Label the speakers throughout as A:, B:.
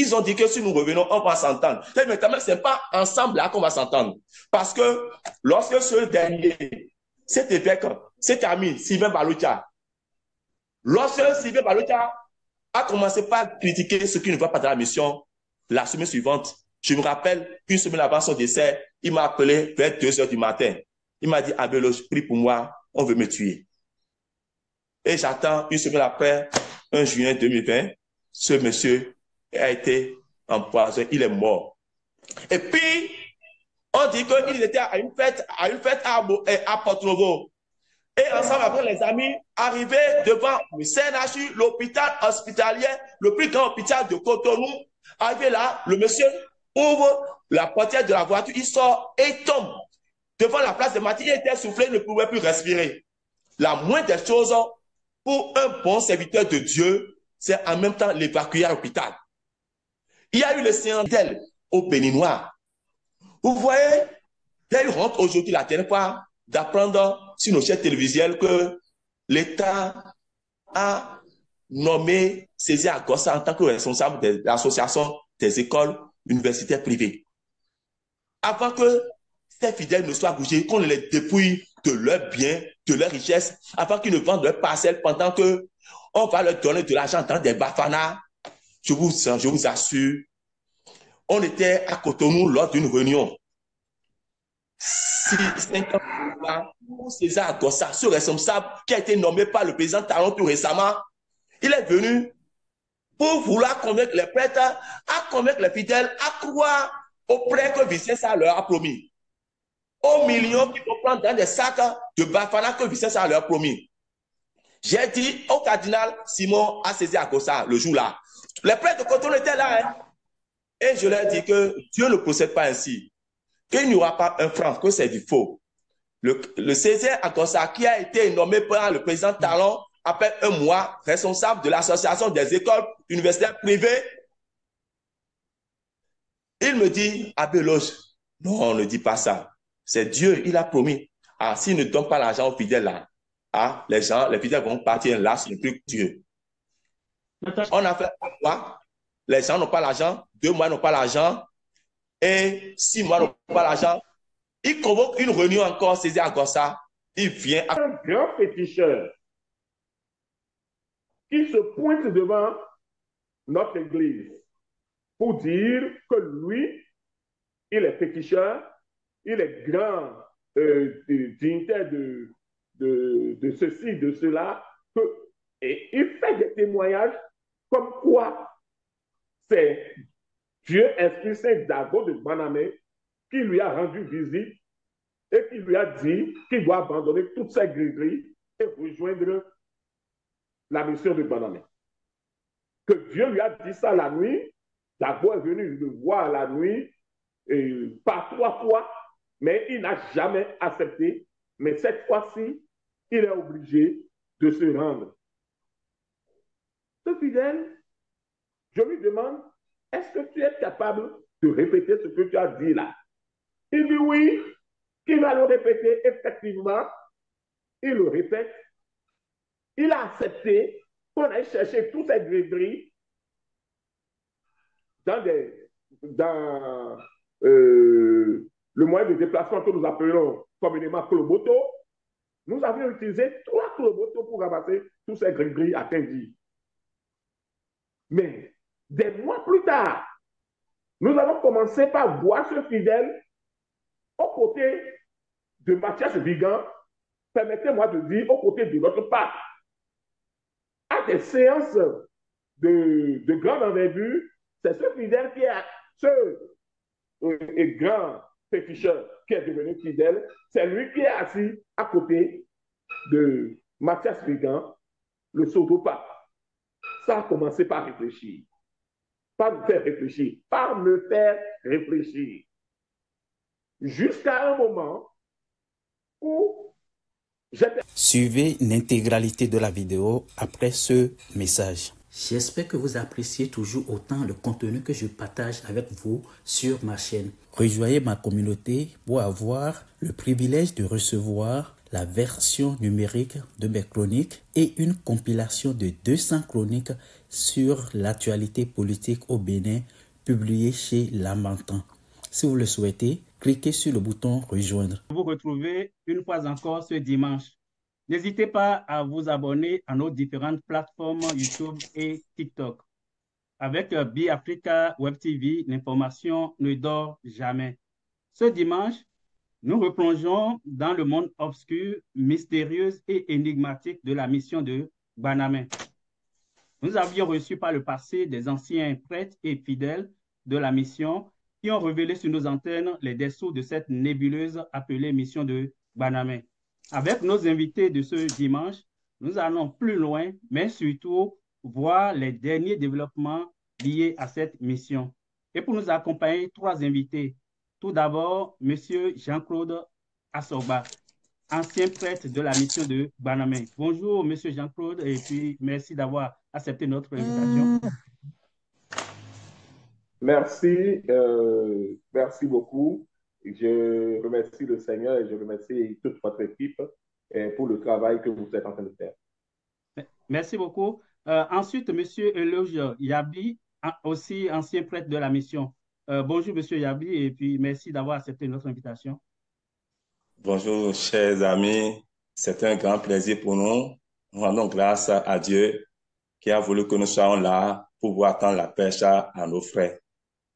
A: Ils ont dit que si nous revenons, on va s'entendre. Mais maintenant, ce n'est pas ensemble là qu'on va s'entendre. Parce que lorsque ce dernier, cet évêque, cet ami, Sylvain Baloutia, lorsque Sylvain Baloutia a commencé par critiquer ce qui ne va pas dans la mission, la semaine suivante, je me rappelle qu'une semaine avant son décès, il m'a appelé vers 2 heures du matin. Il m'a dit, Abeloche, prie pour moi, on veut me tuer. Et j'attends une semaine après, 1 juin 2020, ce monsieur a été empoisonné, il est mort. Et puis, on dit qu'il était à une fête à Porto-Novo. Et ensemble avec les amis, arrivés devant le CNHU, l'hôpital hospitalier, le plus grand hôpital de Cotonou, arrivé là, le monsieur ouvre la portière de la voiture, il sort et il tombe devant la place de Mathis, il était soufflé, il ne pouvait plus respirer. La moindre des choses pour un bon serviteur de Dieu, c'est en même temps l'évacuer à l'hôpital. Il y a eu le séance d'elle au Béninois. Vous voyez, il y a eu honte aujourd'hui, la dernière fois, d'apprendre sur nos chaînes télévisuelles que l'État a nommé César Agossa en tant que responsable de l'association des écoles universitaires privées. Avant que ces fidèles ne soient bougés, qu'on les dépouille de leurs biens, de leurs richesses, avant qu'ils ne vendent leurs parcelles pendant qu'on va leur donner de l'argent dans des bafanas. Je vous assure, on était à Cotonou lors d'une réunion. 5 ans pour César Agossa, ce responsable qui a été nommé par le président Talon tout récemment, il est venu pour vouloir convaincre les prêtres, à convaincre les fidèles, à croire au prêt que Vicence leur a promis. Aux millions qu'il faut prendre dans des sacs de bafana que Vicence leur a promis. J'ai dit au cardinal Simon à César Agossa le jour-là, les prêtres de Cotonou étaient là, hein, et je leur ai dit que Dieu ne procède pas ainsi, qu'il n'y aura pas un franc, que c'est du faux. Le César Agossa, qui a été nommé par le président Talon, après un mois, responsable de l'association des écoles universitaires privées, il me dit, Abeloche, non, on ne dit pas ça. C'est Dieu, il a promis. Ah, s'il ne donne pas l'argent aux fidèles là, ah, les fidèles vont partir là, ce n'est plus Dieu. On a fait un mois, les gens n'ont pas l'argent, 2 mois n'ont pas l'argent, et 6 mois n'ont pas l'argent. Il convoque une réunion encore, César Agossa, il vient.
B: Un grand féticheur qui se pointe devant notre église pour dire que lui, il est féticheur, il est grand dignitaire de ceci, de cela, et il fait des témoignages comme quoi c'est Dieu Esprit Saint Dago de Banamé qui lui a rendu visite et qui lui a dit qu'il doit abandonner toutes ses gris-gris et rejoindre la mission de Banamé. Que Dieu lui a dit ça la nuit, Dago est venu le voir la nuit, par 3 fois, mais il n'a jamais accepté. Mais cette fois-ci, il est obligé de se rendre. Ce fidèle, je lui demande, est-ce que tu es capable de répéter ce que tu as dit là? Il dit oui, qu'il va le répéter. Effectivement, il le répète. Il a accepté qu'on aille chercher tous ces gris-gris dans le moyen de déplacement que nous appelons communément Kloboto. Nous avions utilisé 3 Kloboto pour ramasser tous ces gris-gris à Tindy. Mais des mois plus tard, nous avons commencé par voir ce fidèle aux côtés de Mathias Vigan, permettez-moi de dire aux côtés de notre pape, à des séances de grande envergure. C'est ce fidèle qui est ce grand féticheur qui est devenu fidèle, c'est lui qui est assis à côté de Mathias Vigan, le pseudo-pape. Ça a commencé par réfléchir. Pas me faire réfléchir, par me faire réfléchir. Jusqu'à un moment où j'étais...
C: Suivez l'intégralité de la vidéo après ce message. J'espère que vous appréciez toujours autant le contenu que je partage avec vous sur ma chaîne. Rejoignez ma communauté pour avoir le privilège de recevoir la version numérique de mes chroniques et une compilation de 200 chroniques sur l'actualité politique au Bénin, publié chez Lamentin. Si vous le souhaitez, cliquez sur le bouton Rejoindre.
D: Vous retrouvez une fois encore ce dimanche. N'hésitez pas à vous abonner à nos différentes plateformes YouTube et TikTok. Avec Bi-Africa Web TV, l'information ne dort jamais. Ce dimanche, nous replongeons dans le monde obscur, mystérieux et énigmatique de la mission de Banamé. Nous avions reçu par le passé des anciens prêtres et fidèles de la mission qui ont révélé sur nos antennes les dessous de cette nébuleuse appelée mission de Banamé. Avec nos invités de ce dimanche, nous allons plus loin, mais surtout voir les derniers développements liés à cette mission. Et pour nous accompagner, trois invités. Tout d'abord, M. Jean-Claude Assoba, ancien prêtre de la mission de Banamé. Bonjour, M. Jean-Claude, et puis merci d'avoir accepté notre invitation.
B: Merci, merci beaucoup. Je remercie le Seigneur et je remercie toute votre équipe pour le travail que vous êtes en train de faire.
D: Merci beaucoup. Ensuite, M. Eloge Yabi, aussi ancien prêtre de la mission. Bonjour, M. Yabi, et puis merci d'avoir accepté notre invitation.
A: Bonjour, chers amis. C'est un grand plaisir pour nous. Nous rendons grâce à Dieu qui a voulu que nous soyons là pour pouvoir tendre la pêche à nos frères.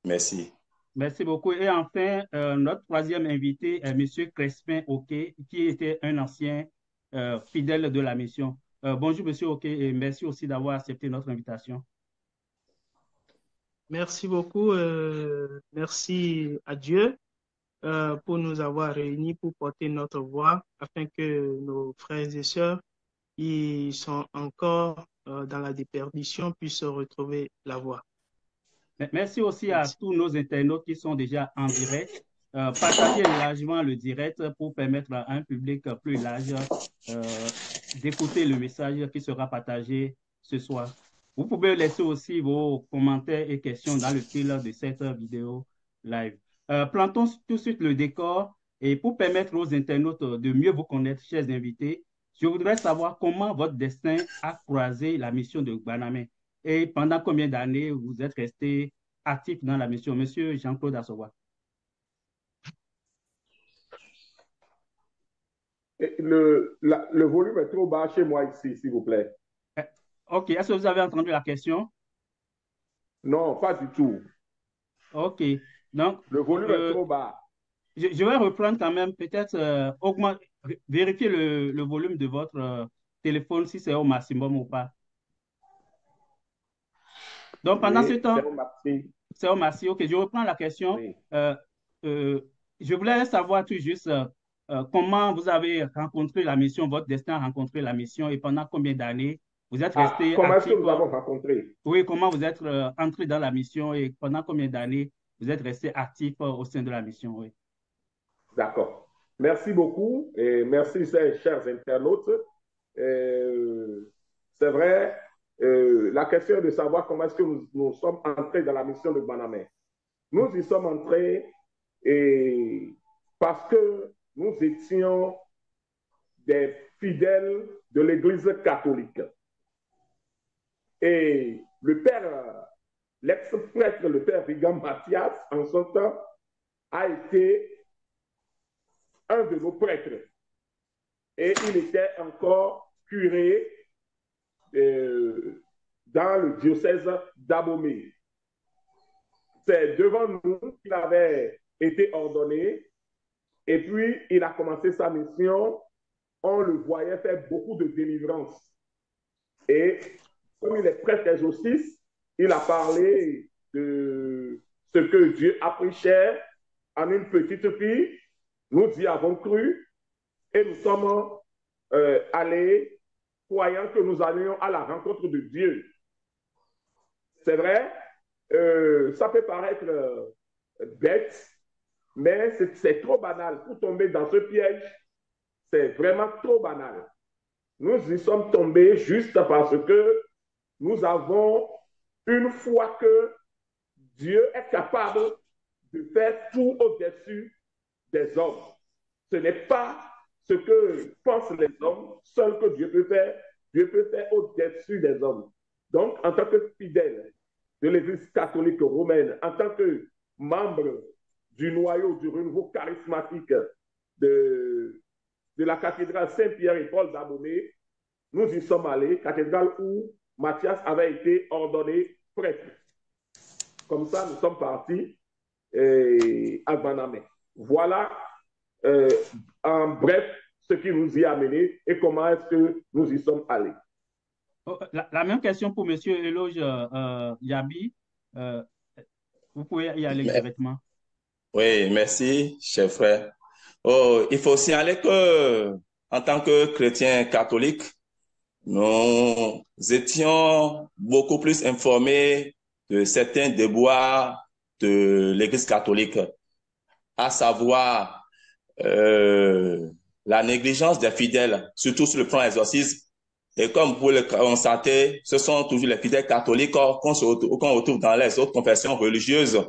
A: Merci.
D: Merci beaucoup. Et enfin, notre troisième invité est M. Crespin Oké, qui était un ancien fidèle de la mission. Bonjour, M. Oké, et merci aussi d'avoir accepté notre invitation.
E: Merci beaucoup. Merci à Dieu pour nous avoir réunis pour porter notre voix afin que nos frères et sœurs qui sont encore dans la déperdition puissent retrouver la voie.
D: Merci aussi à tous nos internautes qui sont déjà en direct. Partagez largement le direct pour permettre à un public plus large d'écouter le message qui sera partagé ce soir. Vous pouvez laisser aussi vos commentaires et questions dans le fil de cette vidéo live. Plantons tout de suite le décor et pour permettre aux internautes de mieux vous connaître, chers invités, je voudrais savoir comment votre destin a croisé la mission de Banamé et pendant combien d'années vous êtes resté actif dans la mission. Monsieur Jean-Claude Assoba.
B: Le volume est trop bas chez moi ici, s'il vous plaît.
D: OK. Est-ce que vous avez entendu la question?
B: Non, pas du tout.
D: OK. Donc,
B: le volume est trop bas.
D: Je vais reprendre quand même, peut-être vérifier le volume de votre téléphone si c'est au maximum ou pas. Donc, pendant ce temps, c'est au maximum. OK, je reprends la question. Oui. Je voulais savoir tout juste comment vous avez rencontré la mission, votre destin a rencontré la mission et pendant combien d'années vous êtes resté
B: comment est-ce que nous avons rencontré?
D: Oui, comment vous êtes entré dans la mission et pendant combien d'années vous êtes resté actif au sein de la mission? Oui.
B: D'accord. Merci beaucoup et merci, chers internautes. C'est vrai, la question est de savoir comment est-ce que nous sommes entrés dans la mission de Banamé. Nous y sommes entrés parce que nous étions des fidèles de l'Église catholique. Et le père, l'ex-prêtre, le père Vigam Mathias, en son temps, a été un de nos prêtres. Et il était encore curé dans le diocèse d'Abomey. C'est devant nous qu'il avait été ordonné et puis il a commencé sa mission. On le voyait faire beaucoup de délivrance. Et comme il est prêtre exorciste, il a parlé de ce que Dieu a pris cher en une petite fille. Nous y avons cru et nous sommes allés croyant que nous allions à la rencontre de Dieu. C'est vrai, ça peut paraître bête, mais c'est trop banal. Pour tomber dans ce piège, c'est vraiment trop banal. Nous y sommes tombés juste parce que nous avons une foi que Dieu est capable de faire tout au-dessus des hommes. Ce n'est pas ce que pensent les hommes, seul que Dieu peut faire. Dieu peut faire au-dessus des hommes. Donc, en tant que fidèle de l'Église catholique romaine, en tant que membre du noyau du renouveau charismatique de la cathédrale Saint-Pierre et Paul d'Abomey, nous y sommes allés, cathédrale où Mathias avait été ordonné prêtre. Comme ça, nous sommes partis à Banamé. Voilà, en bref, ce qui nous y a amené et comment est-ce que nous y sommes allés.
D: La même question pour M. Eloge Yabi. Vous pouvez y aller directement.
A: Oui, merci, cher frère. Oh, il faut signaler que, en tant que chrétien catholique, nous étions beaucoup plus informés de certains déboires de l'Église catholique, à savoir la négligence des fidèles, surtout sur le plan exorcisme. Et comme vous le constatez, ce sont toujours les fidèles catholiques qu'on retrouve dans les autres confessions religieuses.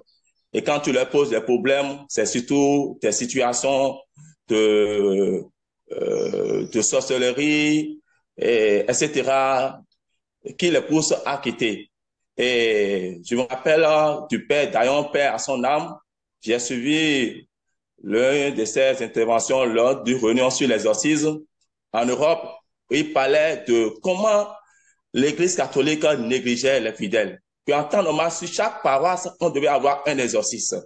A: Et quand tu leur poses des problèmes, c'est surtout des situations de sorcellerie, etc., qui les poussent à quitter. Et je me rappelle du père Dayon, père à son âme, j'ai suivi l'une de ses interventions lors d'une réunion sur l'exorcisme en Europe. Il parlait de comment l'Église catholique négligeait les fidèles. Puis en temps normal, sur chaque paroisse, on devait avoir un exorciste.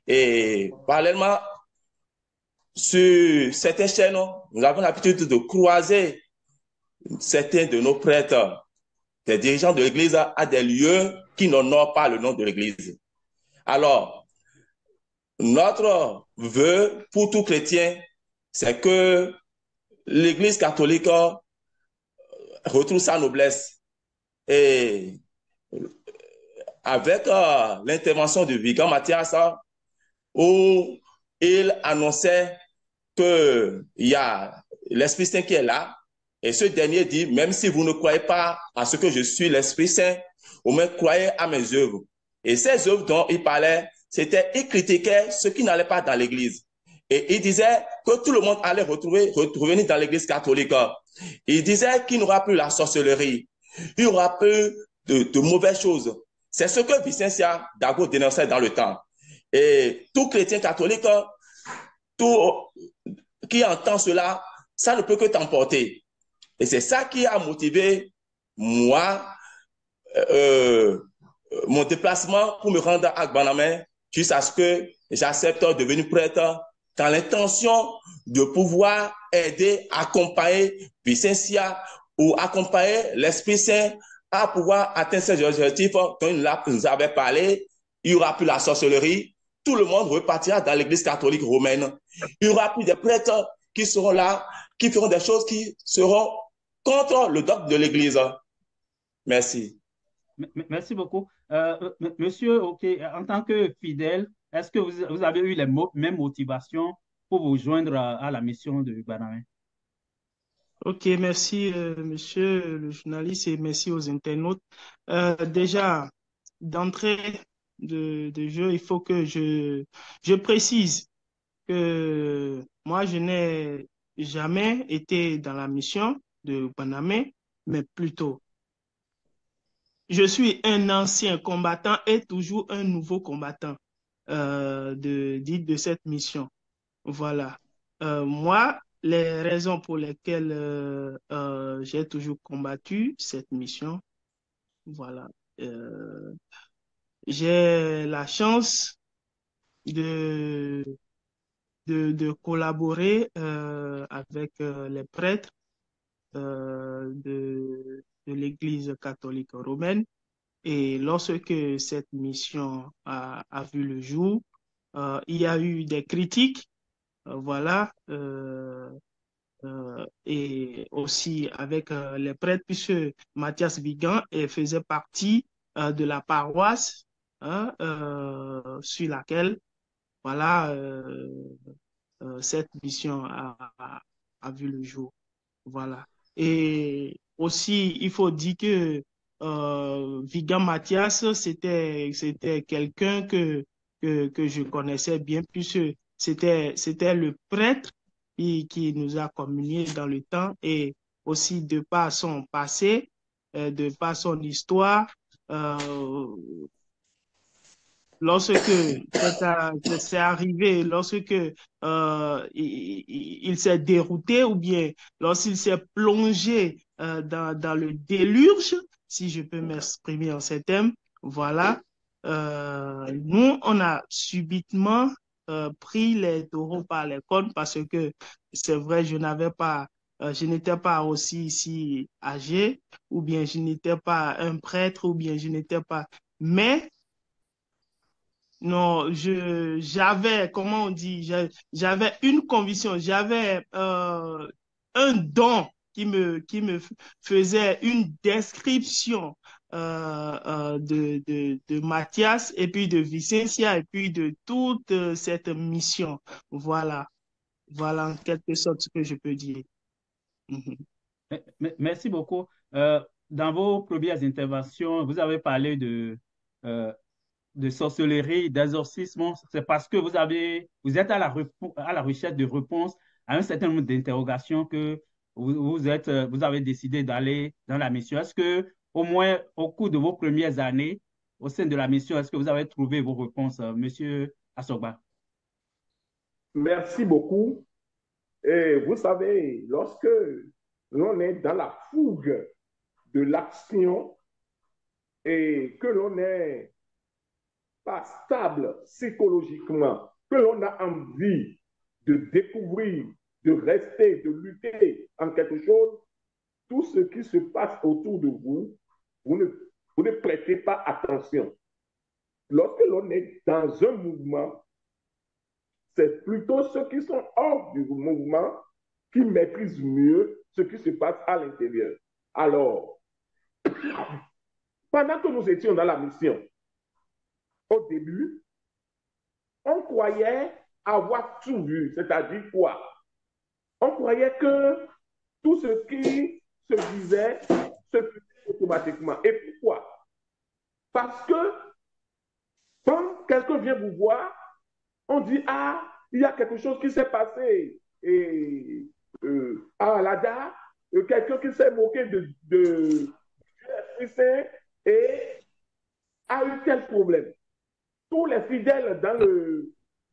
A: Et parallèlement, sur certaines chaînes, nous avons l'habitude de croiser certains de nos prêtres, des dirigeants de l'Église, à des lieux qui n'honorent pas le nom de l'Église. Alors, notre vœu pour tout chrétien, c'est que l'Église catholique retrouve sa noblesse. Et avec l'intervention du vicomte Mathias, où il annonçait qu'il y a l'Esprit Saint qui est là, et ce dernier dit, même si vous ne croyez pas à ce que je suis l'Esprit Saint, au moins croyez à mes œuvres. Et ces œuvres dont il parlait, il critiquait ceux qui n'allaient pas dans l'Église. Et il disait que tout le monde allait revenir dans l'Église catholique. Il disait qu'il n'y aura plus la sorcellerie, il n'y aura plus de mauvaises choses. C'est ce que Vicentia Dago dénonçait dans le temps. Et tout chrétien catholique, tout qui entend cela, ça ne peut que t'emporter. Et c'est ça qui a motivé moi, mon déplacement pour me rendre à Gbanamé, jusqu'à ce que j'accepte de devenir prêtre dans l'intention de pouvoir aider, accompagner Vicentia ou accompagner l'Esprit Saint à pouvoir atteindre ces objectifs dont il nous avait parlé. Il n'y aura plus la sorcellerie. Tout le monde repartira dans l'Église catholique romaine. Il n'y aura plus des prêtres qui seront là, qui feront des choses qui seront contre le dogme de l'Église. Merci.
D: Merci beaucoup. Monsieur, en tant que fidèle, est-ce que vous avez eu les mêmes motivations pour vous joindre à la mission de Banamé?
E: Ok, merci monsieur le journaliste et merci aux internautes. Déjà, d'entrée de jeu, il faut que je précise que moi, je n'ai jamais été dans la mission de Banamé, mais plutôt, je suis un ancien combattant et toujours un nouveau combattant de cette mission. Voilà. Moi, les raisons pour lesquelles j'ai toujours combattu cette mission, voilà. J'ai la chance de collaborer avec les prêtres de l'Église catholique romaine. Et lorsque cette mission a vu le jour, il y a eu des critiques, voilà, et aussi avec les prêtres, puisque Mathias Vigan faisait partie de la paroisse hein, sur laquelle voilà, cette mission a vu le jour. Voilà. Et aussi, il faut dire que Vigan Mathias, c'était quelqu'un que je connaissais bien, puisque c'était le prêtre qui nous a communié dans le temps et aussi de par son passé, de par son histoire. Lorsque c'est arrivé, lorsque il s'est dérouté ou bien lorsqu'il s'est plongé dans le déluge, si je peux m'exprimer en ces termes, voilà. Nous, on a subitement pris les taureaux par les cornes parce que c'est vrai, je n'étais pas aussi ici âgé, ou bien je n'étais pas un prêtre, ou bien je n'étais pas. Mais non, j'avais, comment on dit, j'avais une conviction, j'avais un don qui me faisait une description de Mathias et puis de Vicencia et puis de toute cette mission. Voilà, voilà en quelque sorte ce que je peux dire. Mhm.
D: Merci beaucoup. Dans vos premières interventions, vous avez parlé euh, de sorcellerie, d'exorcisme. C'est parce que vous êtes à la recherche de réponses à un certain nombre d'interrogations que vous avez décidé d'aller dans la mission. Est-ce que, au moins, au cours de vos premières années, au sein de la mission, est-ce que vous avez trouvé vos réponses, Monsieur Assogba?
B: Merci beaucoup. Et vous savez, lorsque l'on est dans la fougue de l'action et que l'on n'est pas stable psychologiquement, que l'on a envie de découvrir, de rester, de lutter en quelque chose, tout ce qui se passe autour de vous, vous ne prêtez pas attention. Lorsque l'on est dans un mouvement, c'est plutôt ceux qui sont hors du mouvement qui maîtrisent mieux ce qui se passe à l'intérieur. Alors, pendant que nous étions dans la mission, au début, on croyait avoir tout vu, c'est-à-dire quoi? On croyait que tout ce qui se disait se faisait automatiquement. Et pourquoi? Parce que quand quelqu'un vient vous voir, on dit, ah, il y a quelque chose qui s'est passé. Et à la date, quelqu'un qui s'est moqué de l'Esprit Saint et a eu tel problème. Tous les fidèles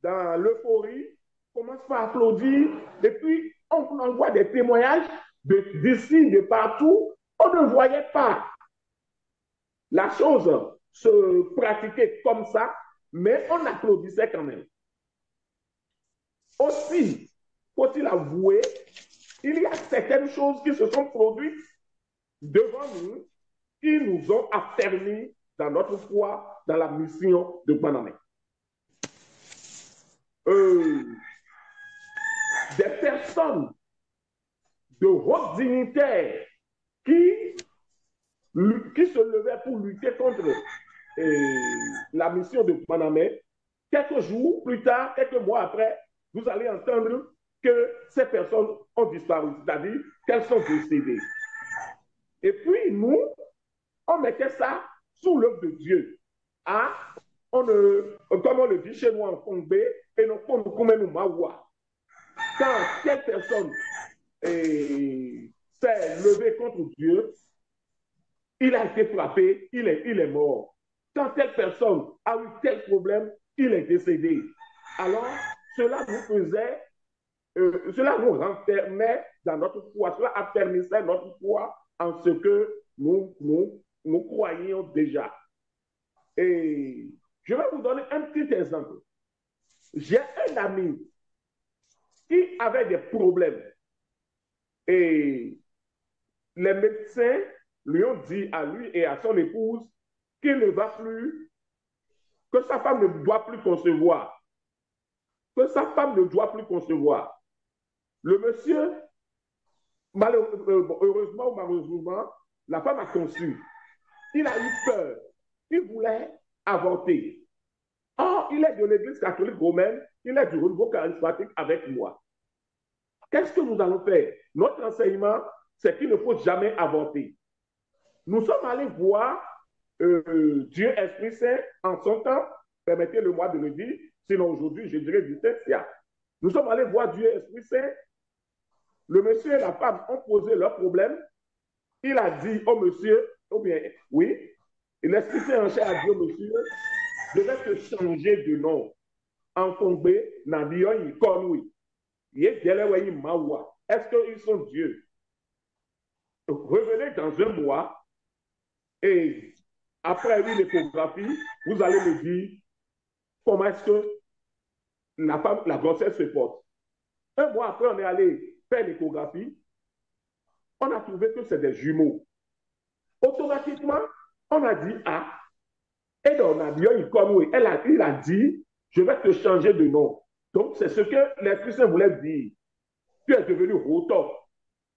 B: dans l'euphorie commencent par applaudir et puis on envoie des témoignages d'ici, de partout. On ne voyait pas la chose se pratiquer comme ça, mais on applaudissait quand même. Aussi, faut-il avouer, il y a certaines choses qui se sont produites devant nous qui nous ont affermis dans notre foi, dans la mission de Guanamé. Des personnes de haute dignitaires qui se levaient pour lutter contre la mission de Guanamé, quelques jours plus tard, quelques mois après, vous allez entendre que ces personnes ont disparu, c'est-à-dire qu'elles sont décédées. Et puis, nous, on mettait ça sous l'œuvre de Dieu. Ah, comme on le dit chez nous en Congé, et non comme nous mawa. Quand telle personne s'est levée contre Dieu, il a été frappé, il est mort. Quand telle personne a eu tel problème, il est décédé. Alors, cela nous renfermait dans notre foi, cela affermissait notre foi en ce que nous croyions déjà. Et je vais vous donner un petit exemple. J'ai un ami qui avait des problèmes et les médecins lui ont dit à lui et à son épouse qu'il ne va plus, que sa femme ne doit plus concevoir. Que sa femme ne doit plus concevoir. Le monsieur, heureusement ou malheureusement, la femme a conçu. Il a eu peur. Il voulait avorter. Or, il est de l'Église catholique romaine, il est du renouveau charismatique avec moi. Qu'est-ce que nous allons faire? Notre enseignement, c'est qu'il ne faut jamais avorter. Nous sommes allés voir Dieu Esprit Saint en son temps, permettez-le-moi de le dire, sinon aujourd'hui, je dirais Vicencia. Nous sommes allés voir Dieu Esprit Saint. Le monsieur et la femme ont posé leurs problèmes. il a dit au monsieur, ou bien, oui, l'Esprit Saint en chair a dit au monsieur, je vais te changer de nom. En Congbe, Nabion, Konui. Est-ce qu'ils sont Dieu? Revenez dans un mois et après l'échographie, vous allez me dire comment est-ce que la grossesse se porte. Un mois après, on est allé faire l'échographie. On a trouvé que c'est des jumeaux. Automatiquement, on a dit ah. Et donc, on a dit, il a dit, je vais te changer de nom. Donc, c'est ce que l'Esprit Saint voulait dire. Tu es devenu Rotor.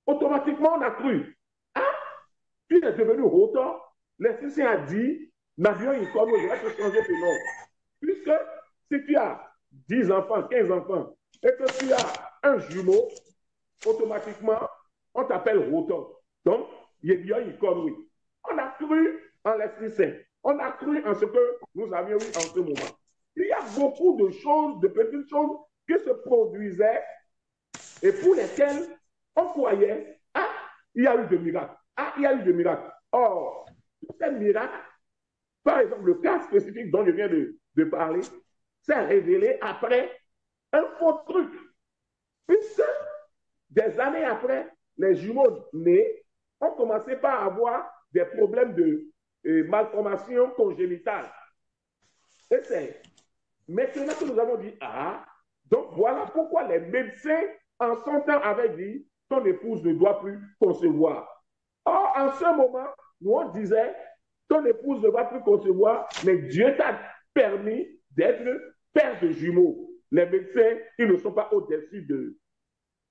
B: Automatiquement, on a cru. Ah, tu es devenu Rotor. L'Esprit Saint a dit, Nabion Ikono, je vais te changer de nom. Puisque si tu as 10 enfants, 15 enfants, et que tu as un jumeau, automatiquement, on t'appelle Rotor. Donc, Nabion Ikono. On a cru en l'Esprit Saint. On a cru en ce que nous avions eu en ce moment. Il y a beaucoup de choses, de petites choses qui se produisaient et pour lesquelles on croyait, ah, il y a eu des miracles. Ah, il y a eu des miracles. Or, ces miracles, par exemple, le cas spécifique dont je viens de parler, s'est révélé après un faux truc. Puisque des années après, les jumeaux nés ont commencé par avoir des problèmes de malformation congénitale. Et c'est maintenant que nous avons dit, ah, donc voilà pourquoi les médecins en son temps avaient dit, ton épouse ne doit plus concevoir. Or, en ce moment, nous on disait, ton épouse ne va plus concevoir, mais Dieu t'a permis d'être père de jumeaux. Les médecins, ils ne sont pas au-dessus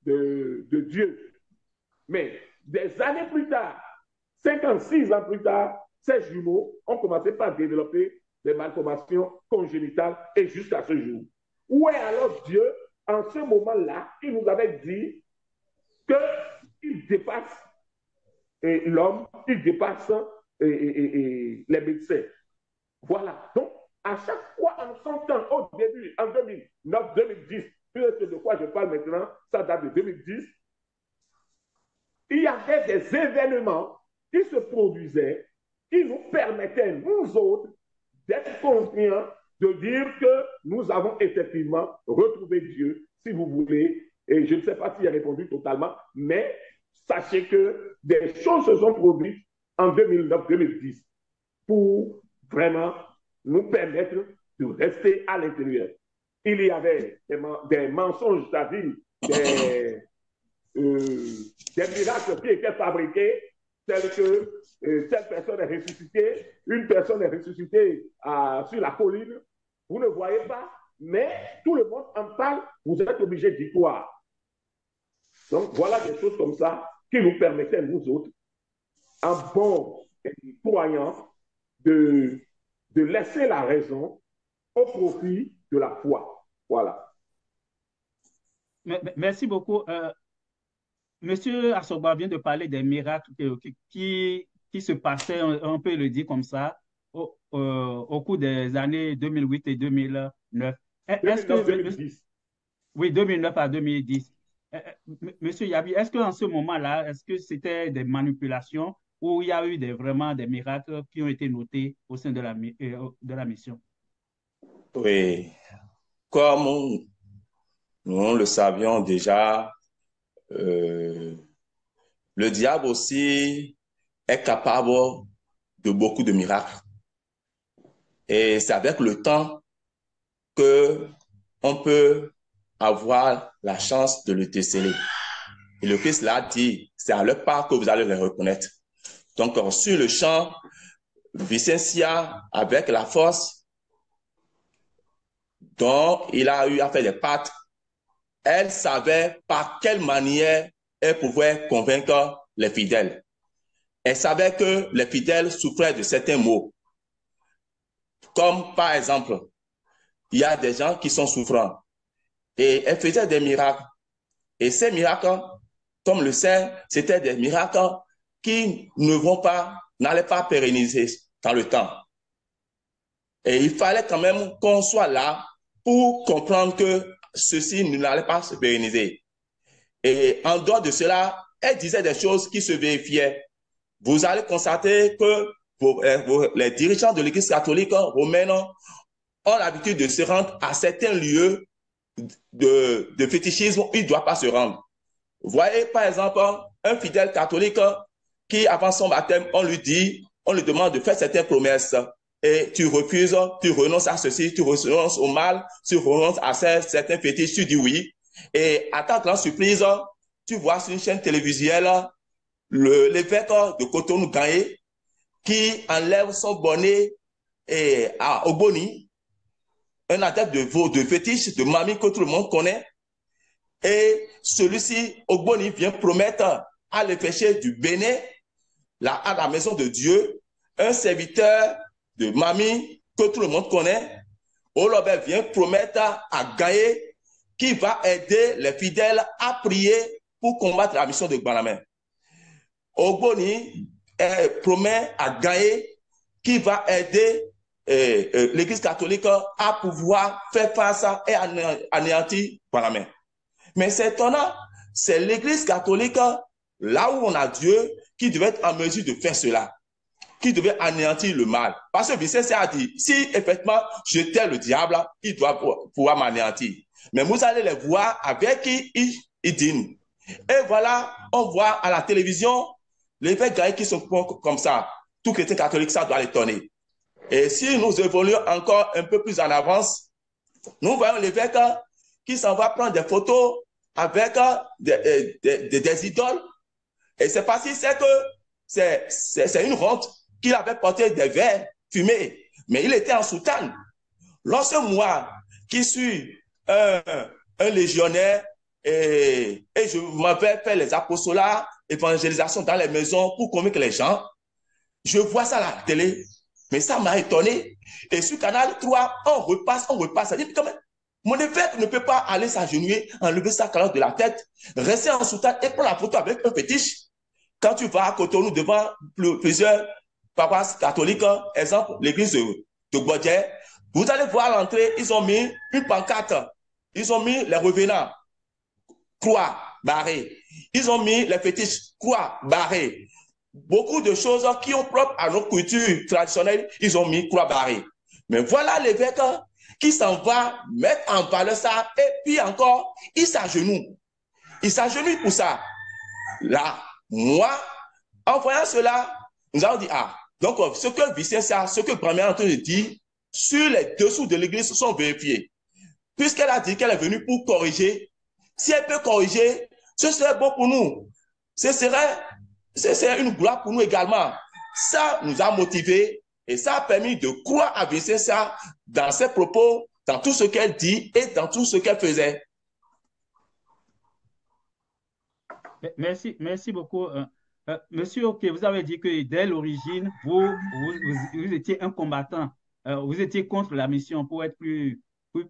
B: de Dieu. Mais des années plus tard, 56 ans plus tard, ces jumeaux ont commencé par développer des malformations congénitales et jusqu'à ce jour. Où est alors Dieu en ce moment-là qui nous avait dit qu'il dépasse l'homme, il dépasse les médecins? Voilà. Donc, à chaque fois en son temps, au début, en 2009, 2010, c'est de quoi je parle maintenant, ça date de 2010, il y avait des événements qui se produisaient, qui nous permettaient, nous autres, d'être conscients, de dire que nous avons effectivement retrouvé Dieu, si vous voulez. Et je ne sais pas s'il a répondu totalement, mais sachez que des choses se sont produites en 2009-2010 pour vraiment nous permettre de rester à l'intérieur. Il y avait des mensonges, c'est-à-dire des miracles qui étaient fabriqués, tels que telle personne est ressuscitée, une personne est ressuscitée sur la colline, vous ne voyez pas, mais tout le monde en parle, vous êtes obligé d'y croire. Donc voilà des choses comme ça qui nous permettaient, nous autres, en bons croyants, de laisser la raison au profit de la foi. Voilà.
D: Merci beaucoup. Monsieur Assoba vient de parler des miracles qui se passaient, on peut le dire comme ça, au cours des années 2008 et 2009.
B: 2009-2010.
D: Oui, 2009 à 2010. Monsieur Yabi, est-ce qu'en ce moment-là, est-ce que c'était des manipulations ou il y a eu vraiment des miracles qui ont été notés au sein de la mission?
A: Oui, comme nous le savions déjà, le diable aussi est capable de beaucoup de miracles. Et c'est avec le temps qu'on peut avoir la chance de le déceler. Et le Christ l'a dit, c'est à leur part que vous allez les reconnaître. Donc, sur le champ, Vicentia, avec la force dont il a eu à faire des pâtes, elle savait par quelle manière elle pouvait convaincre les fidèles. Elle savait que les fidèles souffraient de certains maux. Comme par exemple, il y a des gens qui sont souffrants. Et elle faisait des miracles. Et ces miracles, comme le sait, c'était des miracles qui n'allaient pas pérenniser dans le temps. Et il fallait quand même qu'on soit là pour comprendre que ceci n'allait pas se pérenniser. Et en dehors de cela, elle disait des choses qui se vérifiaient. vous allez constater que les dirigeants de l'Église catholique romaine ont l'habitude de se rendre à certains lieux de fétichisme où il ne doit pas se rendre. Vous voyez, par exemple, un fidèle catholique qui, avant son baptême, on lui demande de faire certaines promesses et tu refuses, tu renonces à ceci, tu renonces au mal, tu renonces à certains fétiches, tu dis oui. Et à ta grande surprise, tu vois sur une chaîne télévisuelle l'évêque de Cotonou-Gagné qui enlève son bonnet à Ogboni, un adepte de fétiche, de mamie que tout le monde connaît. Et celui-ci, Ogboni, vient promettre à l'évêché du Bénin, à la maison de Dieu, un serviteur de mamie que tout le monde connaît. Olobé vient promettre à Gaye qui va aider les fidèles à prier pour combattre la mission de Gbanamé. Ogboni promet à Gaye qui va aider l'Église catholique à pouvoir faire face et anéantir Gbanamé. Mais c'est étonnant, c'est l'Église catholique, là où on a Dieu, qui devait être en mesure de faire cela, qui devait anéantir le mal. Parce que Vicente a dit, si effectivement j'étais le diable, il doit pouvoir m'anéantir. Mais vous allez les voir avec qui ils dînent. Et voilà, on voit à la télévision l'évêque Gaye qui se comporte comme ça. Tout chrétien catholique, ça doit l'étonner. Et si nous évoluons encore un peu plus en avance, nous voyons l'évêque qui s'en va prendre des photos avec des idoles. Et c'est parce qu'il sait que c'est une honte qu'il avait porté des verres fumés, mais il était en soutane. Lorsque moi, qui suis un légionnaire, et je m'avais fait les apostolats, évangélisation dans les maisons pour convaincre les gens, je vois ça à la télé, mais ça m'a étonné. Et sur Canal 3, on repasse. Ça dit quand même, mon évêque ne peut pas aller s'agenouiller, enlever sa calotte de la tête, rester en soutane et prendre la photo avec un fétiche. Quand tu vas à Cotonou devant plusieurs paroisses catholiques, exemple, l'église de Godier, vous allez voir à l'entrée, ils ont mis une pancarte. Ils ont mis les revenants, croix, barrée. Ils ont mis les fétiches, croix, barrée. Beaucoup de choses qui ont propre à notre culture traditionnelle, ils ont mis croix, barrée. Mais voilà l'évêque qui s'en va mettre en valeur ça, et puis encore, il s'agenouille. Il s'agenouille pour ça. Là, moi, en voyant cela, nous avons dit, ah, donc ce que Vicente, ce que grand-mère est en train de dire, sur les dessous de l'église sont vérifiés. Puisqu'elle a dit qu'elle est venue pour corriger, si elle peut corriger, ce serait bon pour nous. Ce serait une gloire pour nous également. Ça nous a motivés et ça a permis de croire à Vicente dans ses propos, dans tout ce qu'elle dit et dans tout ce qu'elle faisait.
D: Merci beaucoup. Monsieur, ok, vous avez dit que dès l'origine, vous étiez un combattant. Vous étiez contre la mission, pour être plus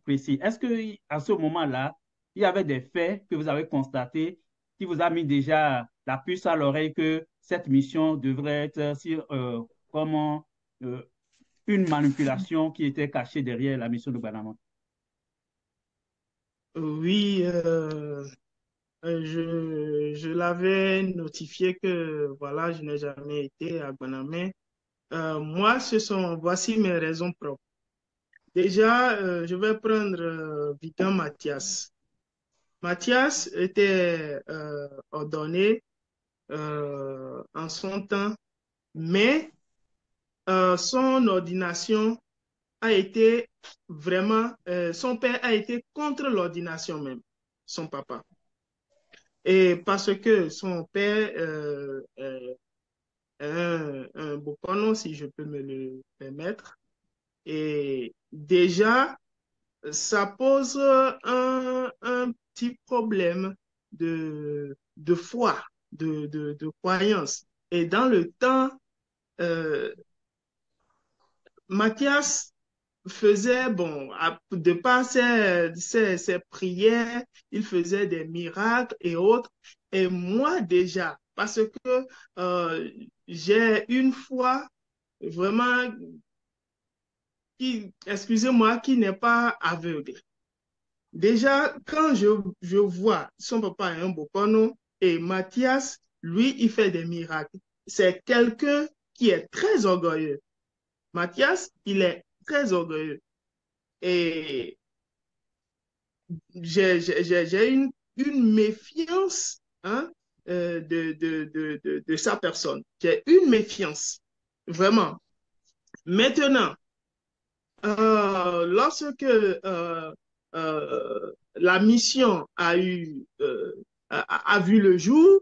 D: précis. Est-ce qu'à ce moment-là, il y avait des faits que vous avez constatés qui vous a mis déjà la puce à l'oreille que cette mission devrait être comme une manipulation qui était cachée derrière la mission de Gbanamé?
E: Oui, je l'avais notifié que voilà, je n'ai jamais été à Gbanamé. Moi, voici mes raisons propres. Déjà, je vais prendre Victor Mathias. Mathias était ordonné en son temps, mais son ordination a été vraiment, son père a été contre l'ordination même, son papa. Et parce que son père un Bokono, si je peux me le permettre, et déjà, ça pose un petit problème de foi, de croyance. Et dans le temps, Mathias faisait, bon, de par ses prières, il faisait des miracles et autres. Et moi déjà, parce que j'ai une foi vraiment excusez-moi, qui n'est pas aveugle. Déjà, quand je vois son papa est un Bokono et Mathias, lui, il fait des miracles. c'est quelqu'un qui est très orgueilleux. Matthias, il est très orgueilleux. Et j'ai une méfiance hein, de sa personne. J'ai une méfiance, vraiment. Maintenant, lorsque la mission a vu le jour,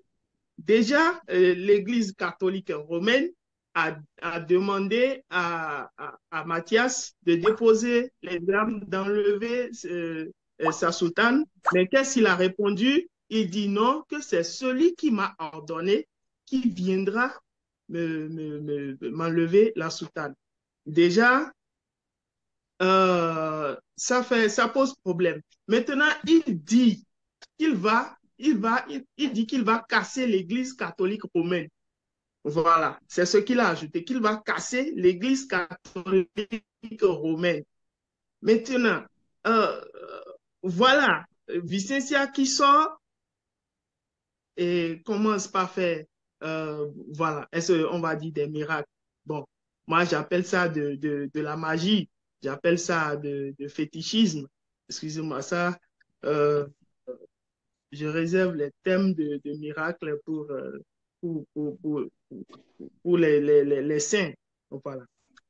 E: déjà, l'Église catholique romaine a demandé à Matthias de déposer les armes, d'enlever sa soutane. Mais qu'est-ce qu'il a répondu? Il dit non, que c'est celui qui m'a ordonné qui viendra m'enlever la soutane. Déjà, ça pose problème. Maintenant, il dit qu'il va casser l'Église catholique romaine. Voilà, c'est ce qu'il a ajouté, qu'il va casser l'Église catholique romaine. Maintenant, voilà, Vicentia qui sort et commence par faire, voilà, on va dire des miracles. Bon, moi j'appelle ça de la magie, j'appelle ça de fétichisme. Excusez-moi, ça, je réserve les thèmes de miracles pour, pour, pour, pour les saints. Donc, voilà.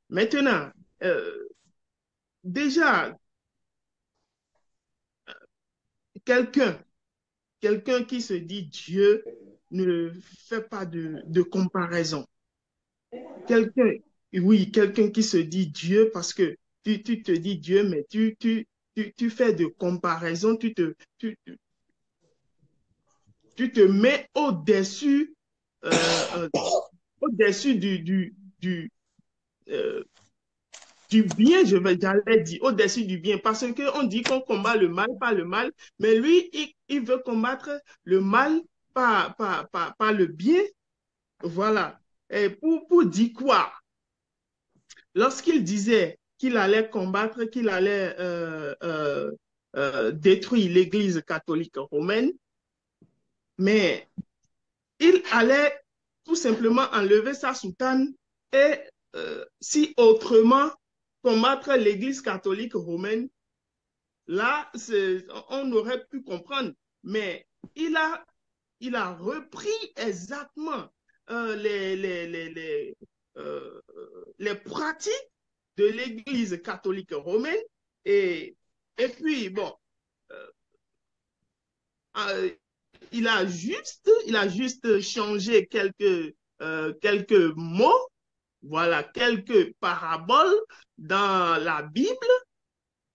E: Maintenant, déjà, quelqu'un qui se dit Dieu ne fait pas de comparaison. Quelqu'un qui se dit Dieu parce que tu te dis Dieu, mais tu fais de comparaison, tu te mets au-dessus au-dessus du bien, j'allais dire, au-dessus du bien, parce qu'on dit qu'on combat le mal par le mal, mais lui, il veut combattre le mal par le bien. Voilà. Et pour dire quoi? Lorsqu'il disait qu'il allait combattre, qu'il allait détruire l'Église catholique romaine, mais il allait tout simplement enlever sa soutane et si autrement combattre l'Église catholique romaine, là, on aurait pu comprendre. Mais il a repris exactement les pratiques de l'Église catholique romaine et puis, bon, il a juste changé quelques mots, voilà, quelques paraboles dans la Bible,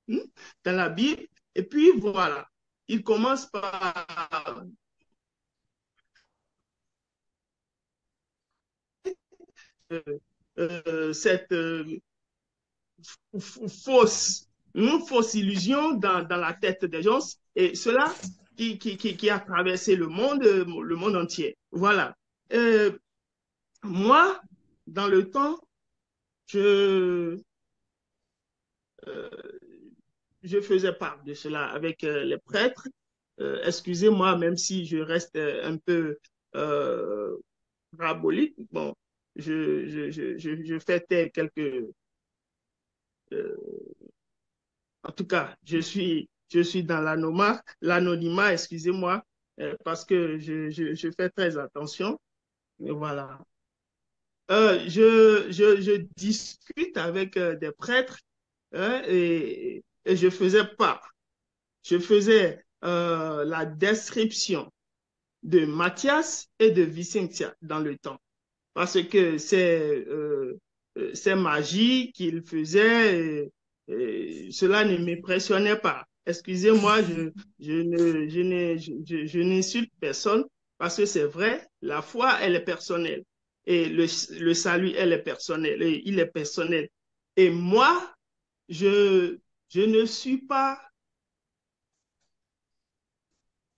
E: et puis voilà, il commence par cette fausse illusion dans la tête des gens, et cela qui a traversé le monde entier. Voilà. Moi, dans le temps, je faisais part de cela avec les prêtres. Excusez-moi, même si je reste un peu parabolique, bon, je fais taire quelques... en tout cas, je suis dans l'anonymat, excusez-moi, parce que je fais très attention. Et voilà. Je discute avec des prêtres hein, et je faisais la description de Matthias et de Vicentia dans le temps. Parce que ces magies qu'il faisait, cela ne m'impressionnait pas. Excusez-moi, je n'insulte personne parce que c'est vrai, la foi, elle est personnelle. Et le salut, elle est personnel, et il est personnel. Et moi, je ne suis pas,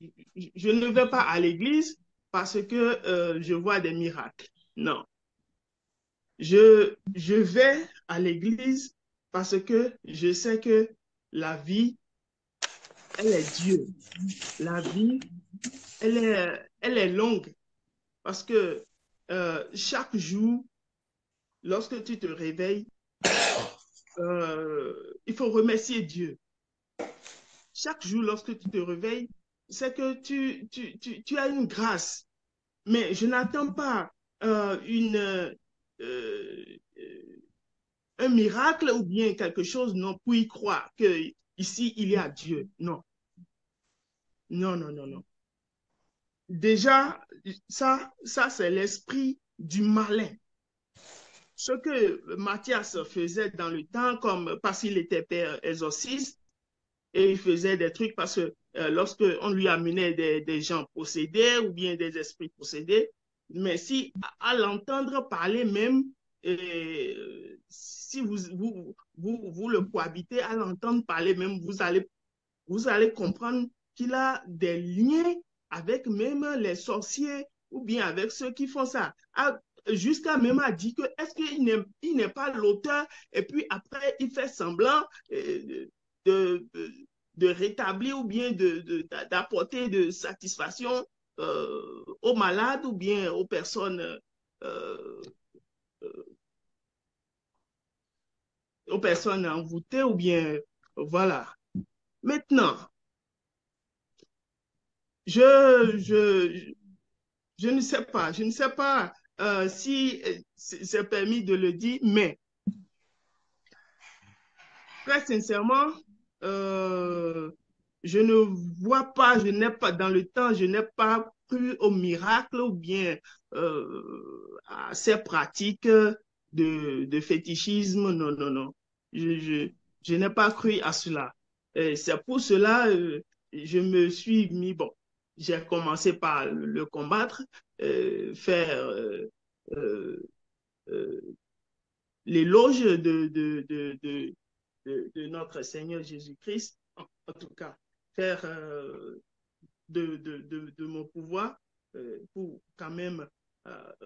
E: je ne vais pas à l'église parce que je vois des miracles. Non. Je vais à l'église parce que je sais que la vie, elle est Dieu. La vie, elle est longue parce que chaque jour, lorsque tu te réveilles, il faut remercier Dieu. Chaque jour, lorsque tu te réveilles, c'est que tu as une grâce. Mais je n'attends pas euh, un miracle ou bien quelque chose, non, pour y croire que ici, il y a Dieu. Non, non, non, non, non. Déjà, ça c'est l'esprit du malin. Ce que Matthias faisait dans le temps, comme parce qu'il était père exorciste, et il faisait des trucs parce que lorsque on lui amenait des gens possédés ou bien des esprits possédés, mais si à l'entendre parler même, si vous le cohabitez, à l'entendre parler même, vous allez comprendre qu'il a des liens avec même les sorciers ou bien avec ceux qui font ça. Jusqu'à même a dit que est-ce qu'il n'est pas l'auteur et puis après il fait semblant de, de, de rétablir ou bien d'apporter de satisfaction aux malades ou bien aux personnes euh, envoûtées ou bien voilà. Maintenant, je, je, je ne sais pas si c'est permis de le dire, mais très sincèrement, euh, je ne vois pas, je n'ai pas, dans le temps, je n'ai pas cru au miracle ou bien à ces pratiques de fétichisme. Non, non, non. Je n'ai pas cru à cela. C'est pour cela je me suis mis, bon, j'ai commencé par le combattre, faire euh, euh, l'éloge de notre Seigneur Jésus-Christ, en tout cas, faire de mon pouvoir pour quand même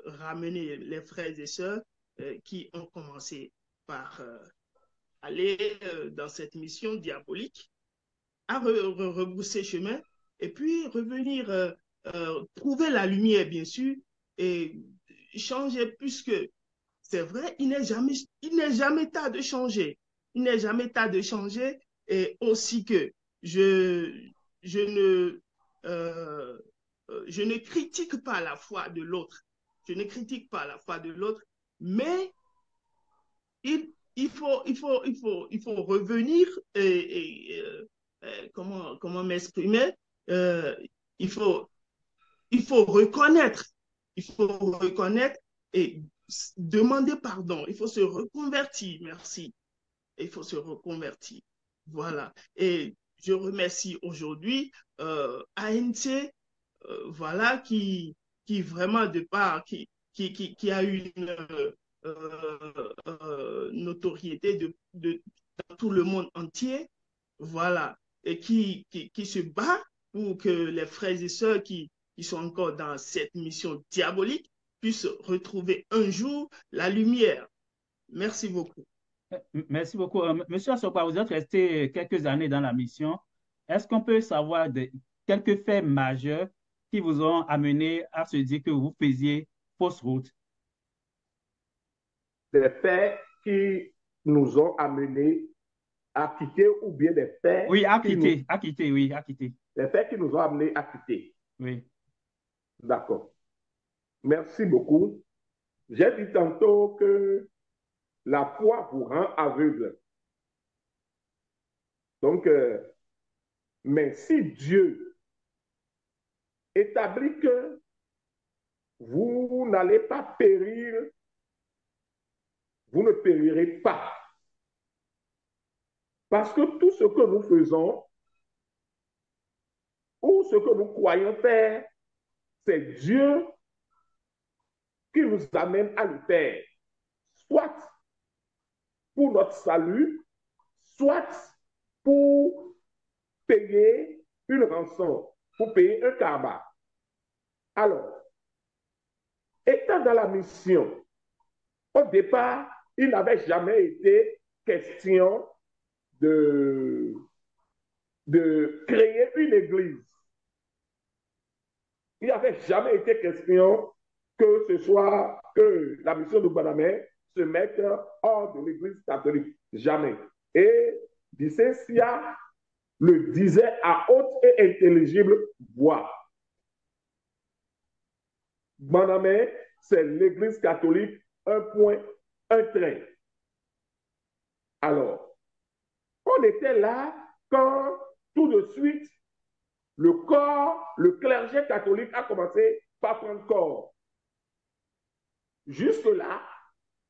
E: ramener les frères et sœurs qui ont commencé par aller dans cette mission diabolique, à rebrousser chemin et puis revenir trouver la lumière, bien sûr, et changer puisque c'est vrai, il n'est jamais tard de changer. Il n'est jamais tard de changer et aussi que je, je ne, euh, je ne critique pas la foi de l'autre. Je ne critique pas la foi de l'autre, mais il faut revenir comment m'exprimer? Euh, il faut, il faut reconnaître, il faut reconnaître et demander pardon. Il faut se reconvertir, merci. Il faut se reconvertir. Voilà. Et je remercie aujourd'hui ANC, voilà, qui vraiment de part, qui a eu une notoriété dans tout le monde entier, voilà, et qui se bat pour que les frères et sœurs qui sont encore dans cette mission diabolique puissent retrouver un jour la lumière. Merci beaucoup.
D: Merci beaucoup. Monsieur Assopa, vous êtes resté quelques années dans la mission. Est-ce qu'on peut savoir quelques faits majeurs qui vous ont amené à se dire que vous faisiez fausse route?
B: Des faits qui nous ont amenés à quitter ou bien des faits
D: oui, à quitter, oui, à quitter.
B: Les faits qui nous ont amenés à quitter.
D: Oui.
B: D'accord. Merci beaucoup. J'ai dit tantôt que la foi vous rend aveugle. Donc, mais si Dieu établit que vous n'allez pas périr, vous ne périrez pas. Parce que tout ce que nous faisons ou ce que nous croyons faire, c'est Dieu qui nous amène à le faire. Soit pour notre salut, soit pour payer une rançon, pour payer un karma. Alors, étant dans la mission, au départ, il n'avait jamais été question de créer une église. Il n'avait jamais été question que ce soit que la mission de Banamé se mette hors de l'Église catholique. Jamais. Et Dicensia le disait à haute et intelligible voix. Banamé, c'est l'Église catholique, un point, un trait. Alors, on était là quand tout de suite, le clergé catholique a commencé par prendre corps. Jusque-là,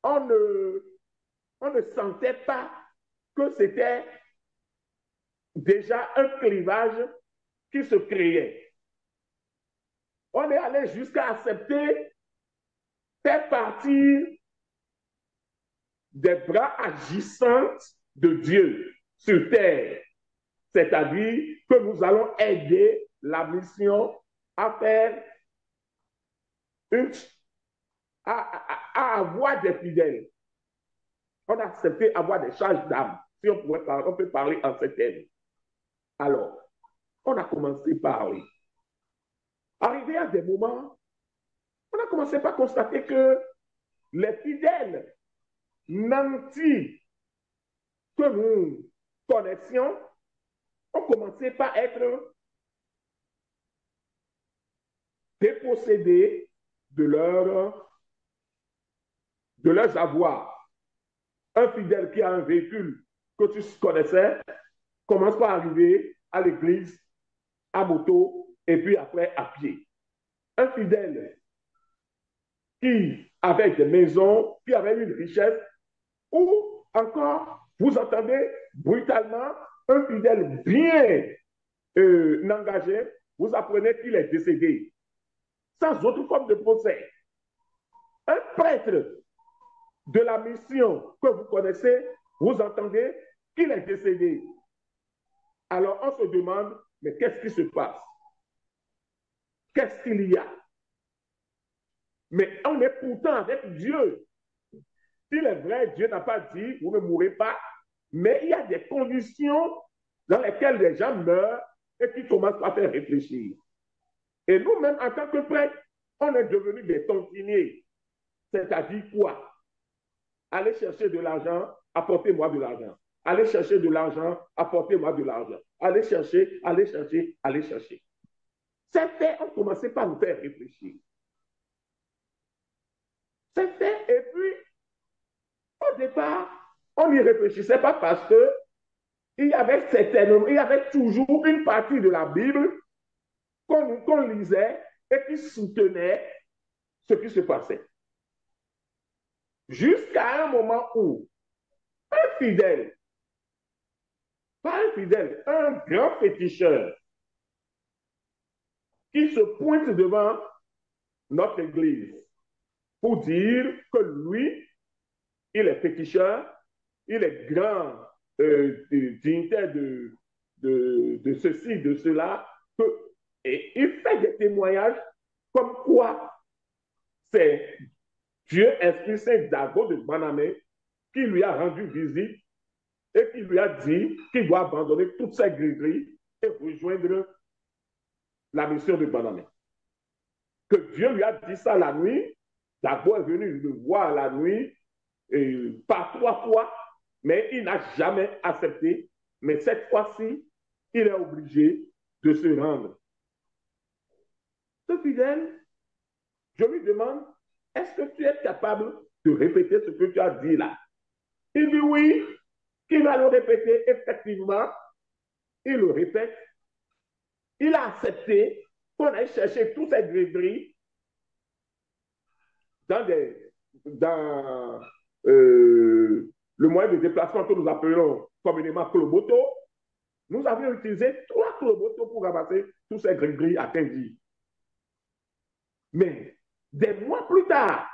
B: on ne sentait pas que c'était déjà un clivage qui se créait. On est allé jusqu'à accepter faire partie des bras agissants de Dieu sur terre. C'est-à-dire que nous allons aider la mission à faire à avoir des fidèles. On a accepté avoir des charges d'âme, si on peut parler en ces termes. Alors, on a commencé par parler. Arrivé à des moments, on a commencé par constater que les fidèles nantis que nous connaissions ont commencé par être dépossédés de leurs avoirs. Un fidèle qui a un véhicule que tu connaissais commence par arriver à l'église à moto et puis après à pied. Un fidèle qui avait des maisons, qui avait une richesse, ou encore, vous entendez brutalement, un fidèle bien engagé, vous apprenez qu'il est décédé, sans autre forme de procès. Un prêtre de la mission que vous connaissez, vous entendez qu'il est décédé. Alors on se demande, mais qu'est-ce qui se passe? Qu'est-ce qu'il y a? Mais on est pourtant avec Dieu. Il est vrai, Dieu n'a pas dit, vous ne mourrez pas, mais il y a des conditions dans lesquelles les gens meurent et qui commencent à faire réfléchir. Et nous-mêmes, en tant que prêtres, on est devenus des tontiniers. C'est-à-dire quoi? Allez chercher de l'argent, apportez-moi de l'argent. Allez chercher de l'argent, apportez-moi de l'argent. Allez chercher, allez chercher, allez chercher. Ces faits ont commencé par nous faire réfléchir. Ces faits, et puis, au départ, on n'y réfléchissait pas parce que il y avait toujours une partie de la Bible qu'on lisait et qui soutenait ce qui se passait. Jusqu'à un moment où un fidèle, pas un fidèle, un grand féticheur qui se pointe devant notre église pour dire que lui, il est féticheur, il est grand dignitaire de ceci, de cela, et il fait des témoignages comme quoi c'est Dieu Esprit Saint Dago de Banamé qui lui a rendu visite et qui lui a dit qu'il doit abandonner toutes ses gris-gris et rejoindre la mission de Banamé. Que Dieu lui a dit ça la nuit, Dago est venu le voir la nuit, par 3 fois, mais il n'a jamais accepté. Mais cette fois-ci, il est obligé de se rendre. Ce fidèle, je lui demande, est-ce que tu es capable de répéter ce que tu as dit là? Il dit oui, qu'il va le répéter. Effectivement, il le répète. Il a accepté qu'on aille chercher tous ces gris-gris dans le moyen de déplacement que nous appelons communément Kloboto. Nous avions utilisé 3 Kloboto pour ramasser tous ces gris-gris à Kendi. Mais des mois plus tard,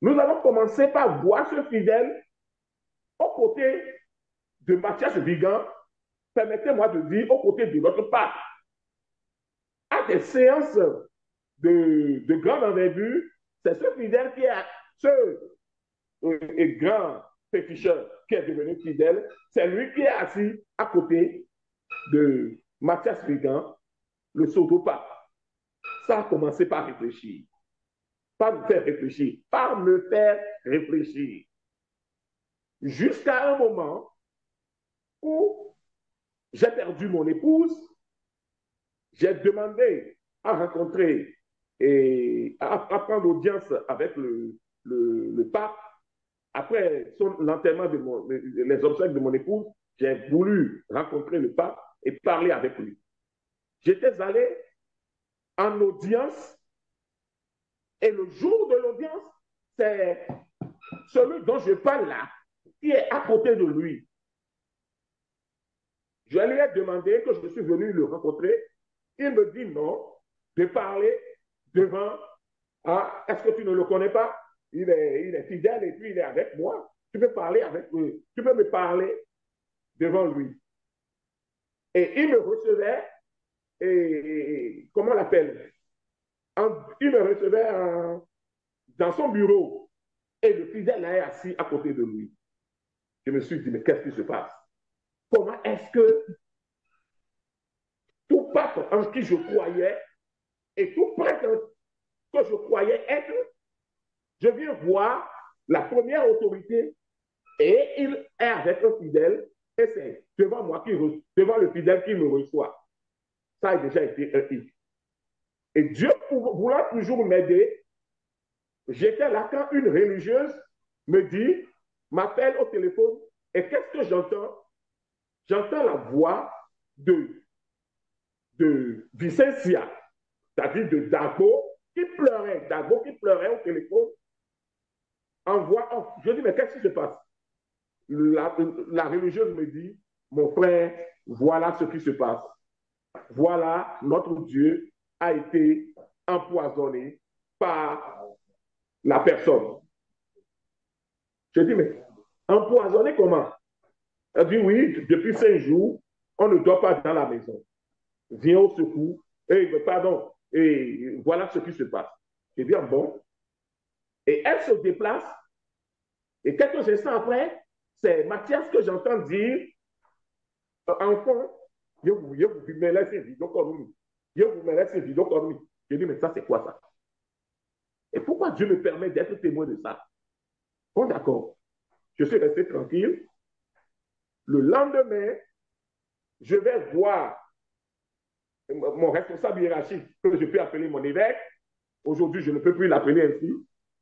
B: nous avons commencé par voir ce fidèle aux côtés de Mathias Vigan, permettez-moi de dire aux côtés de notre pape, à des séances de grande envergure. C'est ce fidèle qui est ce grand féticheur qui est devenu fidèle, c'est lui qui est assis à côté de Mathias Vigan, le pseudo-pape. Ça a commencé par réfléchir. pas me faire réfléchir, pas me faire réfléchir. Jusqu'à un moment où j'ai perdu mon épouse, j'ai demandé à rencontrer et à prendre audience avec le pape. Après l'enterrement les obsèques de mon épouse, j'ai voulu rencontrer le pape et parler avec lui. J'étais allé en audience et le jour de l'audience, c'est celui dont je parle là qui est à côté de lui. Je lui ai demandé que je suis venu le rencontrer. Il me dit non, de parler devant. Ah, est-ce que tu ne le connais pas? Il est fidèle et puis il est avec moi. Tu peux parler avec lui. Tu peux me parler devant lui. Et il me recevait, et comment on l'appelle? Il me recevait dans son bureau. Et le fidèle est assis à côté de lui. Je me suis dit, mais qu'est-ce qui se passe? Comment est-ce que tout pape en qui je croyais et tout prêtre que je croyais être, je viens voir la première autorité et il est avec un fidèle et c'est devant moi, devant le fidèle qui me reçoit. Ça a déjà été un hic. Et Dieu, voulant toujours m'aider, j'étais là quand une religieuse me dit, m'appelle au téléphone et qu'est-ce que j'entends? J'entends la voix de Vicentia, c'est-à-dire de Dago qui pleurait au téléphone en voix off. Je dis, mais qu'est-ce qui se passe? La religieuse me dit, mon frère, voilà ce qui se passe. Voilà, notre Dieu a été empoisonné par la personne. Je dis, mais empoisonné comment? Elle dit, oui, depuis 5 jours, on ne dort pas dans la maison. Viens au secours. Pardon. Et voilà ce qui se passe. Je dis, bon. Et elle se déplace. Et quelques instants après, c'est Mathias que j'entends dire, enfant, je vous me laisse une vidéo comme nous. Je vous me laisse une vidéo comme nous. Je dis, mais ça, c'est quoi ça? Et pourquoi Dieu me permet d'être témoin de ça? Bon, d'accord. Je suis resté tranquille. Le lendemain, je vais voir mon responsable hiérarchique, que je peux appeler mon évêque. Aujourd'hui, je ne peux plus l'appeler ainsi,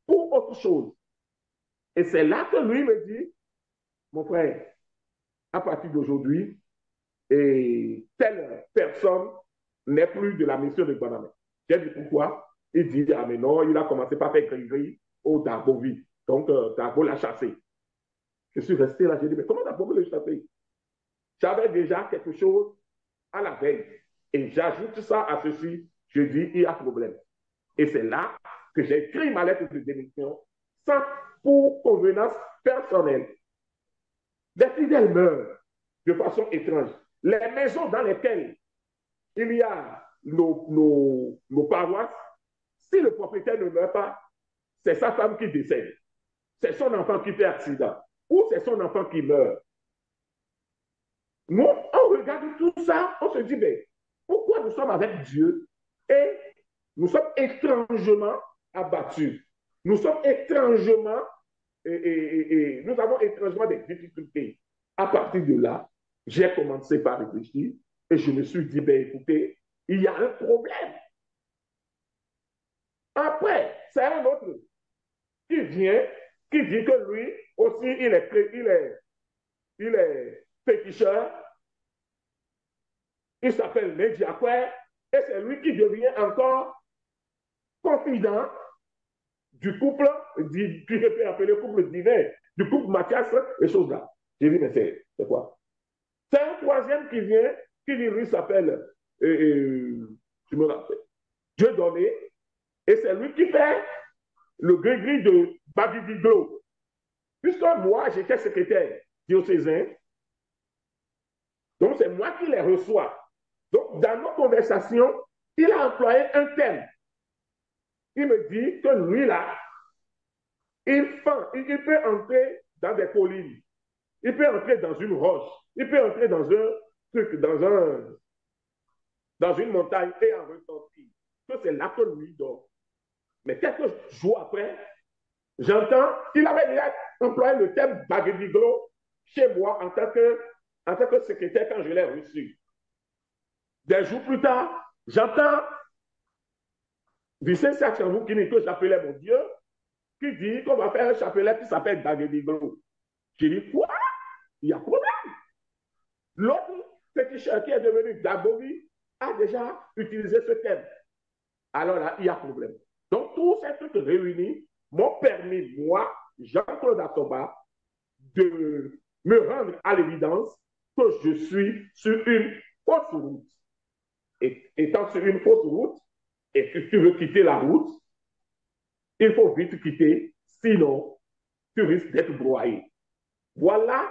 B: pour autre chose. Et c'est là que lui me dit, mon frère, à partir d'aujourd'hui, telle personne n'est plus de la mission de Guanamé. J'ai dit pourquoi? Il dit, ah mais non, il a commencé par faire gris-gris au Dagovi. Donc, Dago l'a chassé. Je suis resté là, j'ai dit, mais comment Dago l'a chassé? J'avais déjà quelque chose à la veille. Et j'ajoute ça à ceci, je dis, il y a problème. Et c'est là que j'ai écrit ma lettre de démission sans pour convenance personnelle. Les fidèles meurent de façon étrange. Les maisons dans lesquelles il y a nos paroisses, si le propriétaire ne meurt pas, c'est sa femme qui décède. C'est son enfant qui fait accident. Ou c'est son enfant qui meurt. Nous, on regarde tout ça, on se dit, mais pourquoi nous sommes avec Dieu et nous sommes étrangement abattus? Nous sommes étrangement, nous avons étrangement des difficultés. À partir de là, j'ai commencé par réfléchir et je me suis dit, ben écoutez, il y a un problème. Après, c'est un autre qui vient, qui dit que lui aussi, il est féticheur. Il s'appelle Mediaquer et c'est lui qui devient encore confident du couple, qui peut appeler couple divin, du couple Mathias, et choses là. J'ai dit, mais c'est quoi? C'est un troisième qui vient, qui dit, lui s'appelle, je me rappelle, Dieu donné, et c'est lui qui fait le gris-gris de Babidiglo. Puisque moi, j'étais secrétaire diocésain, donc c'est moi qui les reçois. Donc, dans nos conversations, il a employé un thème. Il me dit que lui, là, il peut entrer dans des collines, il peut entrer dans une roche, il peut entrer dans un truc, dans une montagne et en ressortir. Que c'est là que lui dort. Mais quelques jours après, j'entends, il avait déjà employé le terme baguediglo chez moi en tant que secrétaire quand je l'ai reçu. Des jours plus tard, j'entends Vicente Sachamboukini, que j'appelais mon Dieu, qui dit qu'on va faire un chapelet qui s'appelle baguediglo. J'ai dit, quoi? Il y a problème. L'autre féticheur qui est devenu Dagovi a déjà utilisé ce terme. Alors là, il y a problème. Donc, tous ces trucs réunis m'ont permis, moi, Jean-Claude Atoba, de me rendre à l'évidence que je suis sur une fausse route. Et étant sur une fausse route, et que tu veux quitter la route, il faut vite quitter, sinon tu risques d'être broyé. Voilà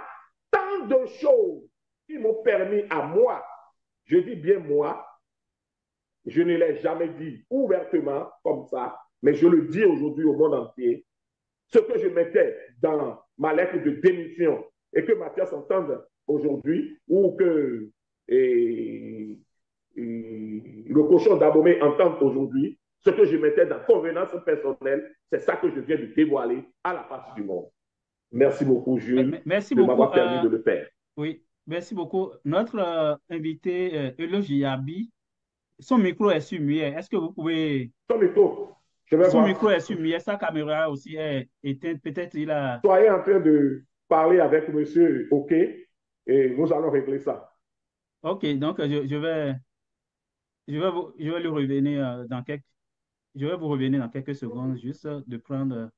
B: tant de choses qui m'ont permis à moi, je dis bien moi, je ne l'ai jamais dit ouvertement comme ça, mais je le dis aujourd'hui au monde entier, ce que je mettais dans ma lettre de démission et que Mathias entende aujourd'hui, ou que le cochon d'Abomey entende aujourd'hui, ce que je mettais dans convenance personnelle, c'est ça que je viens de dévoiler à la face du monde. Merci beaucoup, Jules,
D: merci
B: de m'avoir permis de le faire.
D: Oui, merci beaucoup. Notre invité, Eloge Yabi, son micro est sur muet. Est-ce que vous pouvez...
B: Son micro, je vais
D: son
B: voir.
D: micro est sur muet, sa caméra aussi est éteinte. Peut-être il a...
B: Soyez en train de parler avec monsieur OK et nous allons régler ça.
D: OK, donc je vais lui revenir dans quelques... Je vais vous revenir dans quelques secondes, juste de prendre...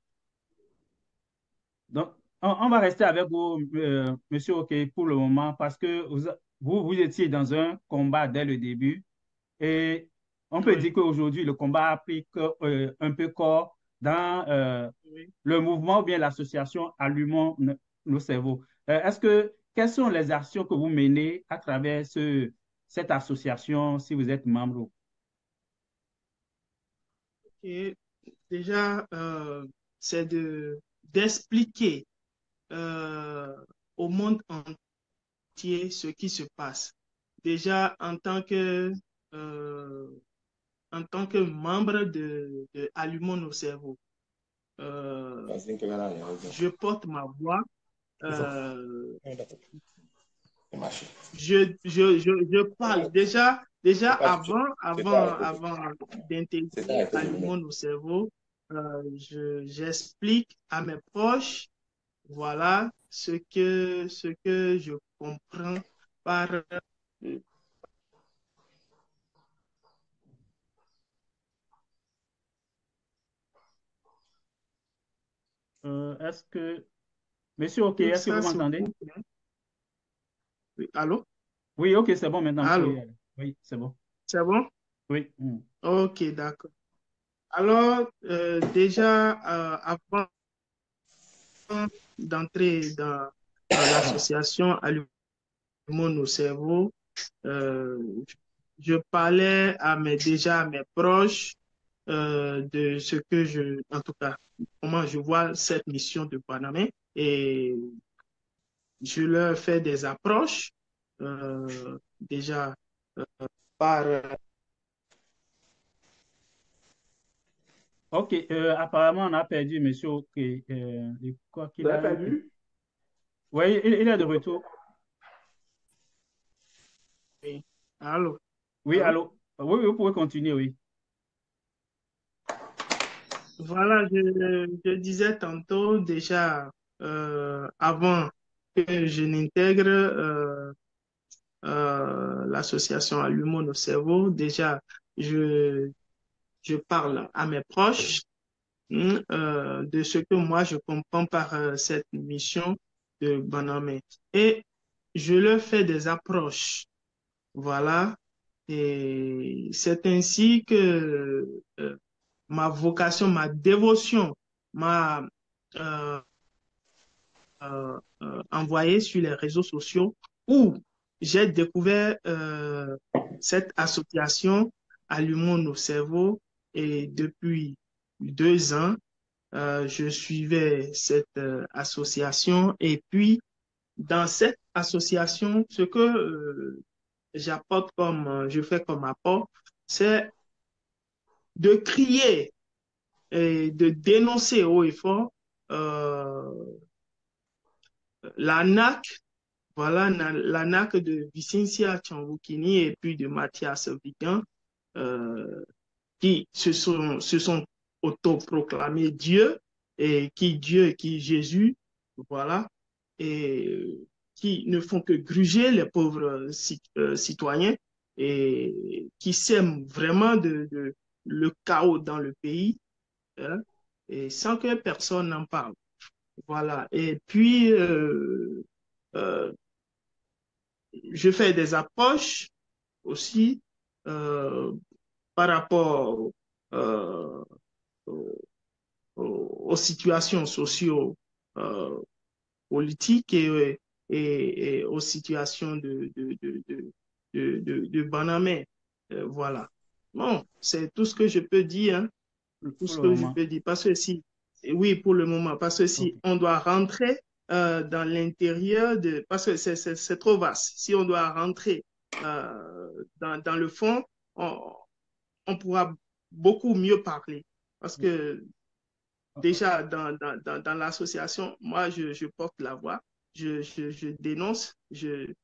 D: Donc, on va rester avec vous, monsieur OK, pour le moment, parce que vous étiez dans un combat dès le début. Et on peut dire qu'aujourd'hui, le combat a pris un peu corps dans le mouvement ou bien l'association Allumons nos cerveaux. Quelles sont les actions que vous menez à travers cette association si vous êtes membre?
E: Et déjà, c'est d'expliquer au monde entier ce qui se passe. Déjà, en tant que membre de Allumons nos cerveaux, je porte ma voix. Je parle déjà avant d'intégrer Allumons nos cerveaux, j'explique à mes proches, voilà ce que je comprends par
D: Est-ce que... Monsieur OK, est-ce que vous m'entendez?
E: Oui, allô?
D: Oui, OK, c'est bon maintenant.
E: Allô?
D: Oui, c'est bon.
E: C'est bon?
D: Oui.
E: OK, d'accord. Alors, déjà, avant d'entrer dans l'association Allumons nos cerveaux, je parlais déjà à mes proches de ce que en tout cas, comment je vois cette mission de Panamé, et je leur fais des approches déjà par...
D: OK, apparemment, on a perdu monsieur OK. Quoi qu'il a
B: perdu?
D: Oui, il est de retour.
E: Oui, allô?
D: Oui, allô? Oui, vous pouvez continuer, oui.
E: Voilà, je disais tantôt déjà, avant que je n'intègre l'association Allumons nos cerveaux, déjà, je parle à mes proches de ce que moi je comprends par cette mission de Banamé. Et je leur fais des approches. Voilà. Et c'est ainsi que ma vocation, ma dévotion m'a envoyé sur les réseaux sociaux où j'ai découvert cette association Allumons nos cerveaux, et depuis 2 ans, je suivais cette association, et puis dans cette association, ce que je fais comme apport, c'est de crier et de dénoncer haut et fort l'ANAC, voilà, l'ANAC de Vicentia Tchambukini et puis de Mathias Vigan, qui se sont autoproclamés Dieu, et qui Jésus, voilà, et qui ne font que gruger les pauvres citoyens et qui sèment vraiment le chaos dans le pays, hein, et sans que personne n'en parle. Voilà. Et puis, je fais des approches aussi par rapport aux situations socio-politiques et aux situations de Banamé. Voilà. Bon, c'est tout ce que je peux dire, hein. Tout ce que je peux dire. Parce que si, oui, pour le moment, parce que si on doit rentrer dans l'intérieur parce que c'est trop vaste. Si on doit rentrer dans le fond, on pourra beaucoup mieux parler. Parce que déjà, dans l'association, moi, je porte la voix, je dénonce, je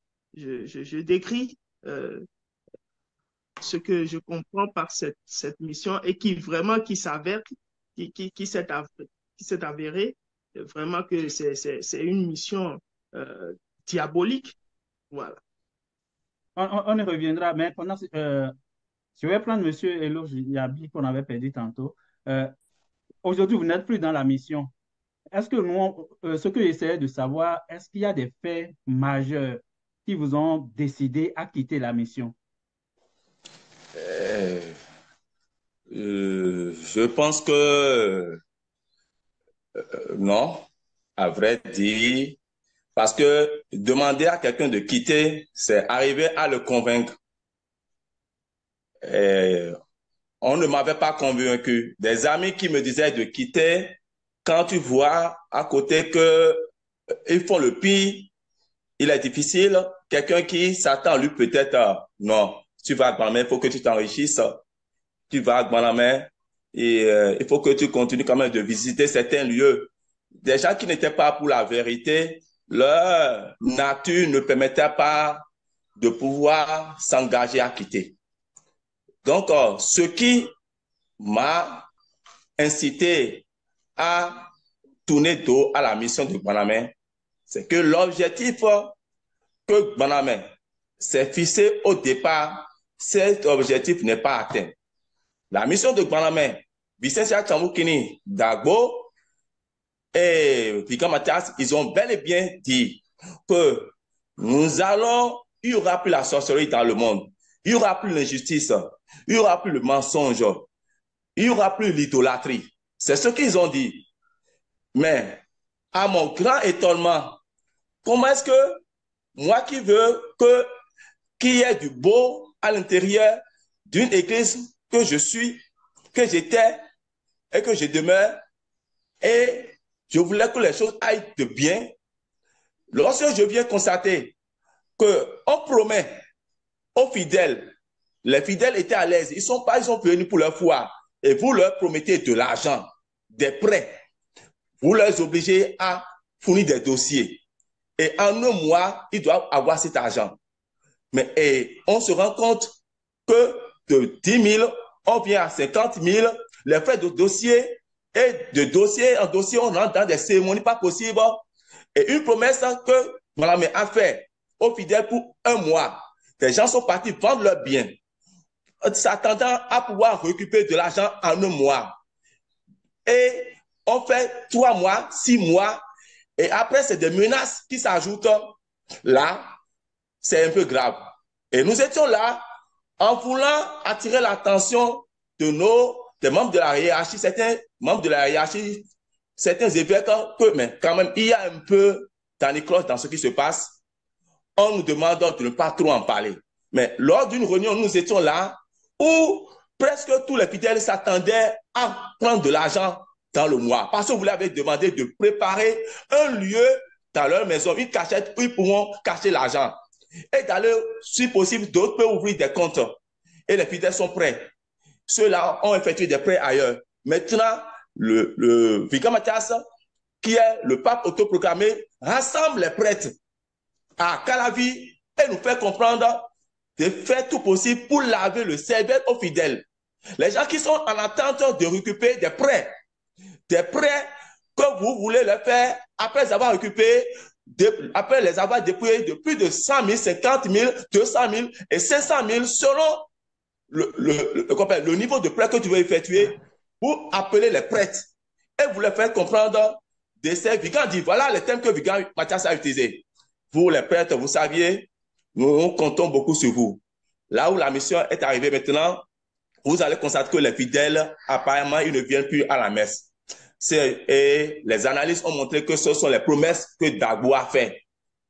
E: décris ce que je comprends par cette mission et qui s'avère, qui s'est avéré vraiment que c'est une mission diabolique. Voilà.
D: On y reviendra, mais pendant je vais prendre M. Elo Yabi qu'on avait perdu tantôt. Aujourd'hui, vous n'êtes plus dans la mission. Est-ce que nous, ce que j'essayais de savoir, est-ce qu'il y a des faits majeurs qui vous ont décidé à quitter la mission?
A: Je pense que non, à vrai dire, parce que demander à quelqu'un de quitter, c'est arriver à le convaincre. On ne m'avait pas convaincu. Des amis qui me disaient de quitter, quand tu vois à côté qu'ils font le pire, il est difficile. Quelqu'un qui s'attend, lui, peut-être, non, tu vas à Banamé, il faut que tu t'enrichisses. Tu vas à Banamé et il faut que tu continues quand même de visiter certains lieux. Des gens qui n'étaient pas pour la vérité, leur nature ne permettait pas de pouvoir s'engager à quitter. Donc, ce qui m'a incité à tourner dos à la mission de Banamé, c'est que l'objectif que Banamé s'est fixé au départ, cet objectif n'est pas atteint. La mission de Banamé, Vicentia Tchambukini, Dagbo et Vigan Mathias, ils ont bel et bien dit que il y aura plus la sorcellerie dans le monde, il y aura plus l'injustice, il y aura plus le mensonge, il y aura plus l'idolâtrie. C'est ce qu'ils ont dit. Mais à mon grand étonnement, comment est-ce que moi qui veux qu'il y ait du beau à l'intérieur d'une église que je suis, que j'étais et que je demeure, et je voulais que les choses aillent de bien. Lorsque je viens constater qu'on promet aux fidèles, les fidèles étaient à l'aise, ils sont venus pour leur foi, et vous leur promettez de l'argent, des prêts, vous leur obligez à fournir des dossiers. Et en un mois, ils doivent avoir cet argent. Mais on se rend compte que de 10 000, on vient à 50 000, les frais de dossier, et de dossier en dossier, on rentre dans des cérémonies pas possibles. Et une promesse que Malamé a fait aux fidèles pour un mois. Les gens sont partis vendre leurs biens, s'attendant à pouvoir récupérer de l'argent en un mois. Et on fait 3 mois, 6 mois, et après, c'est des menaces qui s'ajoutent. Là, c'est un peu grave. Et nous étions là en voulant attirer l'attention des membres de la hiérarchie, certains membres de la hiérarchie, certains évêques, mais quand même, il y a un peu d'anicloche dans ce qui se passe. On nous demande de ne pas trop en parler. Mais lors d'une réunion, nous étions là où presque tous les fidèles s'attendaient à prendre de l'argent dans le mois. Parce que vous leur avez demandé de préparer un lieu dans leur maison, une cachette où ils pourront cacher l'argent. Et d'aller, si possible, d'autres peuvent ouvrir des comptes. Et les fidèles sont prêts. Ceux-là ont effectué des prêts ailleurs. Maintenant, le vicaire Mathias, qui est le pape autoproclamé, rassemble les prêtres à Calavi et nous fait comprendre de faire tout possible pour laver le cerveau aux fidèles. Les gens qui sont en attente de récupérer des prêts que vous voulez leur faire après avoir récupéré, après les avoir dépouillés de plus de 100 000, 50 000, 200 000 et 500 000 selon le niveau de prêt que tu veux effectuer, pour appeler les prêtres et vous leur faire comprendre de ces vigants. Dit voilà les thèmes que Vigan Mathias a utilisés. Vous les prêtres, vous saviez, nous comptons beaucoup sur vous. Là où la mission est arrivée maintenant, vous allez constater que les fidèles, apparemment, ils ne viennent plus à la messe. Et les analyses ont montré que ce sont les promesses que Dagbo a fait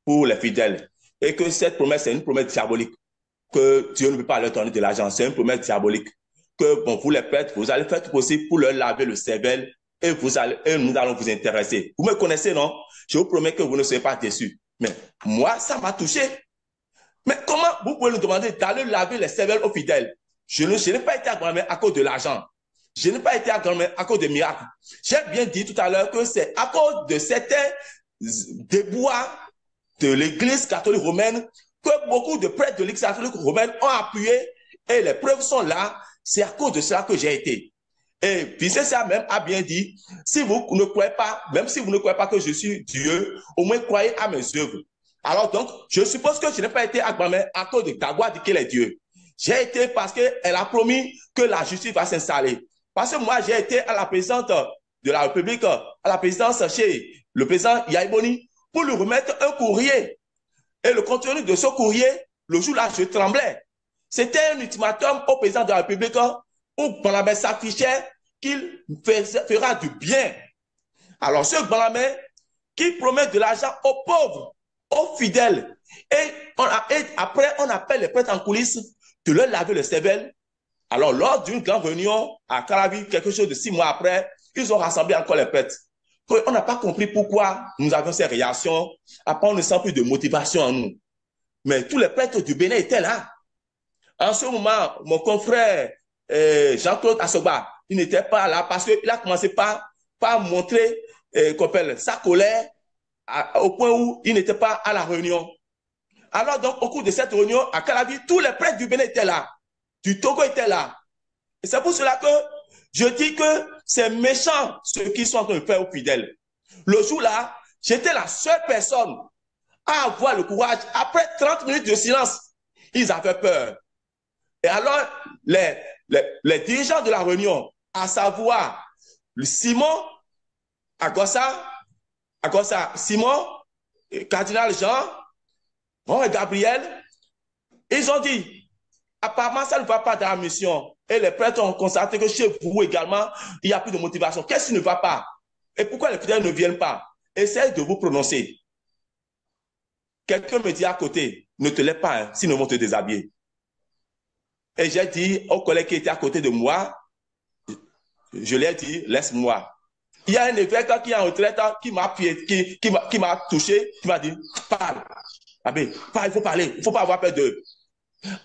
A: pour les fidèles. Et que cette promesse est une promesse diabolique. Que Dieu ne veut pas leur donner de l'argent. C'est une promesse diabolique. Que bon, vous les prêtres, vous allez faire tout possible pour leur laver le cerveau et nous allons vous intéresser. Vous me connaissez, non? Je vous promets que vous ne serez pas déçus. Mais moi, ça m'a touché. Mais comment vous pouvez nous demander d'aller laver les cerveaux aux fidèles? Je n'ai pas été acclamé à cause de l'argent. Je n'ai pas été acclamé à cause de miracles. J'ai bien dit tout à l'heure que c'est à cause de certains déboires de l'Église catholique romaine que beaucoup de prêtres de l'Église catholique romaine ont appuyé et les preuves sont là. C'est à cause de cela que j'ai été. Et puis c'est ça même a bien dit, si vous ne croyez pas, même si vous ne croyez pas que je suis Dieu, au moins croyez à mes œuvres. Alors donc, je suppose que je n'ai pas été acclamé à cause de Dagbo dit qu'elle est Dieu. J'ai été parce qu'elle a promis que la justice va s'installer. Parce que moi, j'ai été à la présidente de la République, à la présidence chez le président Yaïboni, pour lui remettre un courrier. Et le contenu de ce courrier, le jour-là, je tremblais. C'était un ultimatum au président de la République où Banabé s'affichait qu'il fera du bien. Alors, ce Banabé qui promet de l'argent aux pauvres, aux fidèles, et après, on appelle les prêtres en coulisses de leur laver le cerveau. Alors, lors d'une grande réunion à Calavi, quelque chose de 6 mois après, ils ont rassemblé encore les prêtres. On n'a pas compris pourquoi nous avons ces réactions. Après, on ne sent plus de motivation en nous. Mais tous les prêtres du Bénin étaient là. En ce moment, mon confrère Jean-Claude Assoba, il n'était pas là parce qu'il a commencé par montrer sa colère au point où il n'était pas à la réunion. Alors donc, au cours de cette réunion, à Calavi, tous les prêtres du Bénin étaient là. Du Togo étaient là. Et c'est pour cela que je dis que c'est méchant ce qu'ils sont en train de faire aux fidèles. Le jour-là, j'étais la seule personne à avoir le courage. Après 30 minutes de silence, ils avaient peur. Et alors, les dirigeants de la réunion, à savoir le Simon, Simon, Cardinal Jean, et Gabriel, ils ont dit, apparemment, ça ne va pas dans la mission. Et les prêtres ont constaté que chez vous également, il n'y a plus de motivation. Qu'est-ce qui ne va pas? Et pourquoi les fidèles ne viennent pas? Essayez de vous prononcer. Quelqu'un me dit à côté, ne te lève pas, hein, sinon ils vont te déshabiller. Et j'ai dit au collègue qui était à côté de moi, je lui ai dit, laisse-moi. Il y a un évêque qui est en retraite, qui m'a touché, qui m'a dit, parle. Abbé, parle, il faut parler, il ne faut pas avoir peur d'eux.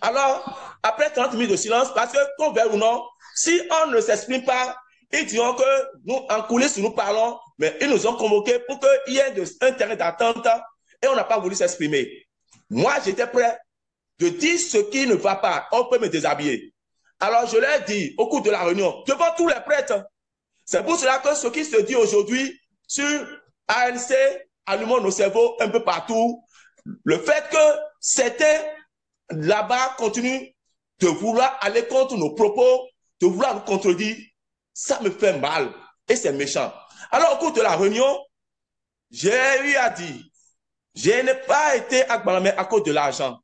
A: Alors, après 30 minutes de silence, parce que, qu'on veuille ou non, si on ne s'exprime pas, ils diront que nous, en coulisses, nous parlons, mais ils nous ont convoqués pour qu'il y ait un terrain d'attente et on n'a pas voulu s'exprimer. Moi, j'étais prêt de dire ce qui ne va pas. On peut me déshabiller. Alors, je leur ai dit au cours de la réunion, devant tous les prêtres, c'est pour cela que ce qui se dit aujourd'hui sur ANC, allumons nos cerveaux un peu partout, le fait que certains là-bas continuent de vouloir aller contre nos propos, de vouloir nous contredire, ça me fait mal et c'est méchant. Alors, au cours de la réunion, j'ai eu à dire, je n'ai pas été acclamé à cause de l'argent.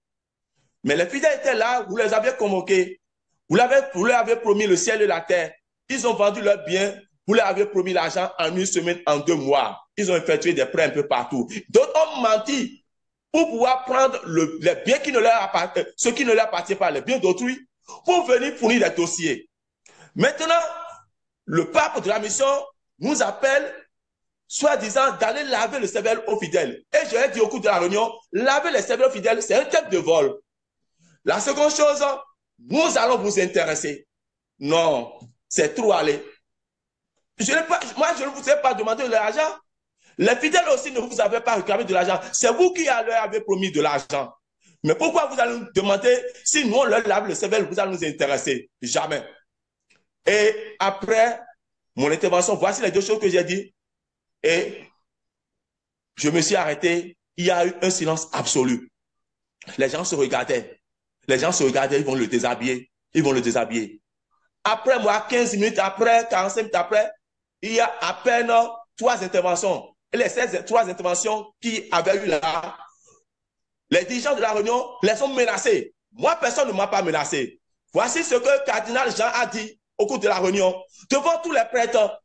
A: Mais les fidèles étaient là, vous les avez convoqués, vous leur avez promis le ciel et la terre, ils ont vendu leurs biens, vous leur avez promis l'argent en 1 semaine, en 2 mois. Ils ont effectué des prêts un peu partout. D'autres ont menti pour pouvoir prendre les biens qui ne leur appartiennent, ceux qui ne leur appartiennent pas, les biens d'autrui, pour venir fournir des dossiers. Maintenant, le pape de la mission nous appelle, soi-disant, d'aller laver le cerveau aux fidèles. Et je l'ai dit au cours de la réunion, laver les cerveaux aux fidèles, c'est un type de vol. La seconde chose, nous allons vous intéresser. Non, c'est trop aller. Moi, je ne vous ai pas demandé de l'argent. Les fidèles aussi ne vous avaient pas réclamé de l'argent. C'est vous qui leur avez promis de l'argent. Mais pourquoi vous allez nous demander si nous, on leur lave le cerveau, vous allez nous intéresser? Jamais. Et après mon intervention, voici les deux choses que j'ai dit. Et je me suis arrêté. Il y a eu un silence absolu. Les gens se regardaient. Les gens se regardaient, ils vont le déshabiller. Ils vont le déshabiller. Après moi, 15 minutes après, 45 minutes après, il y a à peine 3 interventions. Et les 3 interventions qui avaient eu là, les dirigeants de la réunion les ont menacés. Moi, personne ne m'a pas menacé. Voici ce que le cardinal Jean a dit au cours de la réunion, devant tous les prêtres.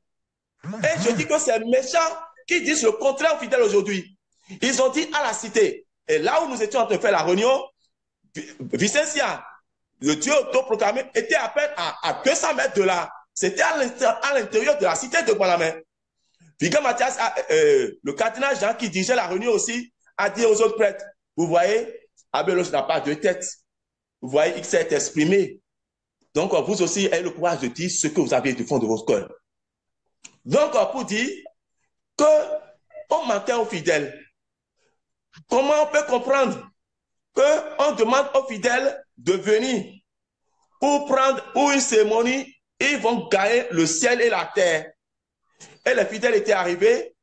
A: Et je dis que c'est méchant qui disent le contraire aux fidèles aujourd'hui. Ils ont dit à la cité, et là où nous étions en train de faire la réunion, Vicentia, le Dieu autoproclamé, était à peine à 200 mètres de là. C'était à l'intérieur de la cité de Guanamé. Vigan Mathias, le cardinal Jean qui dirigeait la réunion aussi, a dit aux autres prêtres, vous voyez, Abelos n'a pas de tête. Vous voyez, il s'est exprimé. Donc, vous aussi avez le courage de dire ce que vous avez du fond de votre cœur. Donc, pour dire qu'on manquait aux fidèles, comment on peut comprendre qu'on demande aux fidèles de venir pour une cérémonie, ils vont gagner le ciel et la terre. Et les fidèles étaient arrivés,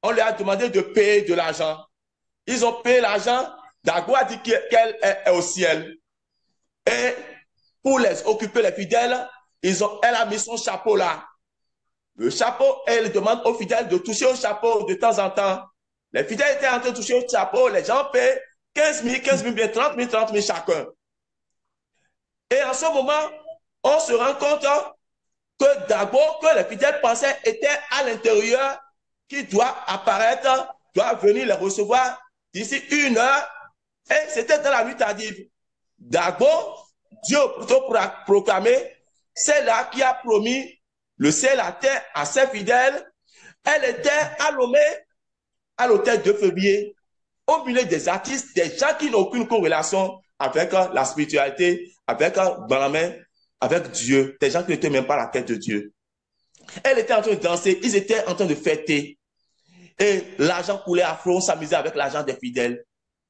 A: on leur a demandé de payer de l'argent. Ils ont payé l'argent, Dago a dit qu'elle est au ciel. Et pour les occuper, les fidèles, elle a mis son chapeau là. Le chapeau, elle demande aux fidèles de toucher au chapeau de temps en temps. Les fidèles étaient en train de toucher au chapeau, les gens paient 15 000, 30 000 chacun. Et en ce moment, on se rend compte que d'abord, que les fidèles pensaient étaient à l'intérieur, qui doit apparaître, doit venir les recevoir d'ici 1 heure. Et c'était dans la nuit tardive. D'abord, Dieu a proclamé, c'est là qui a promis le ciel et la terre à ses fidèles. Elle était à Lomé, à l'hôtel de Feubier, au milieu des artistes, des gens qui n'ont aucune corrélation avec la spiritualité, avec avec Dieu, des gens qui n'étaient même pas à la tête de Dieu. Elle était en train de danser, ils étaient en train de fêter. Et l'argent coulait à flot, on s'amusait avec l'argent des fidèles.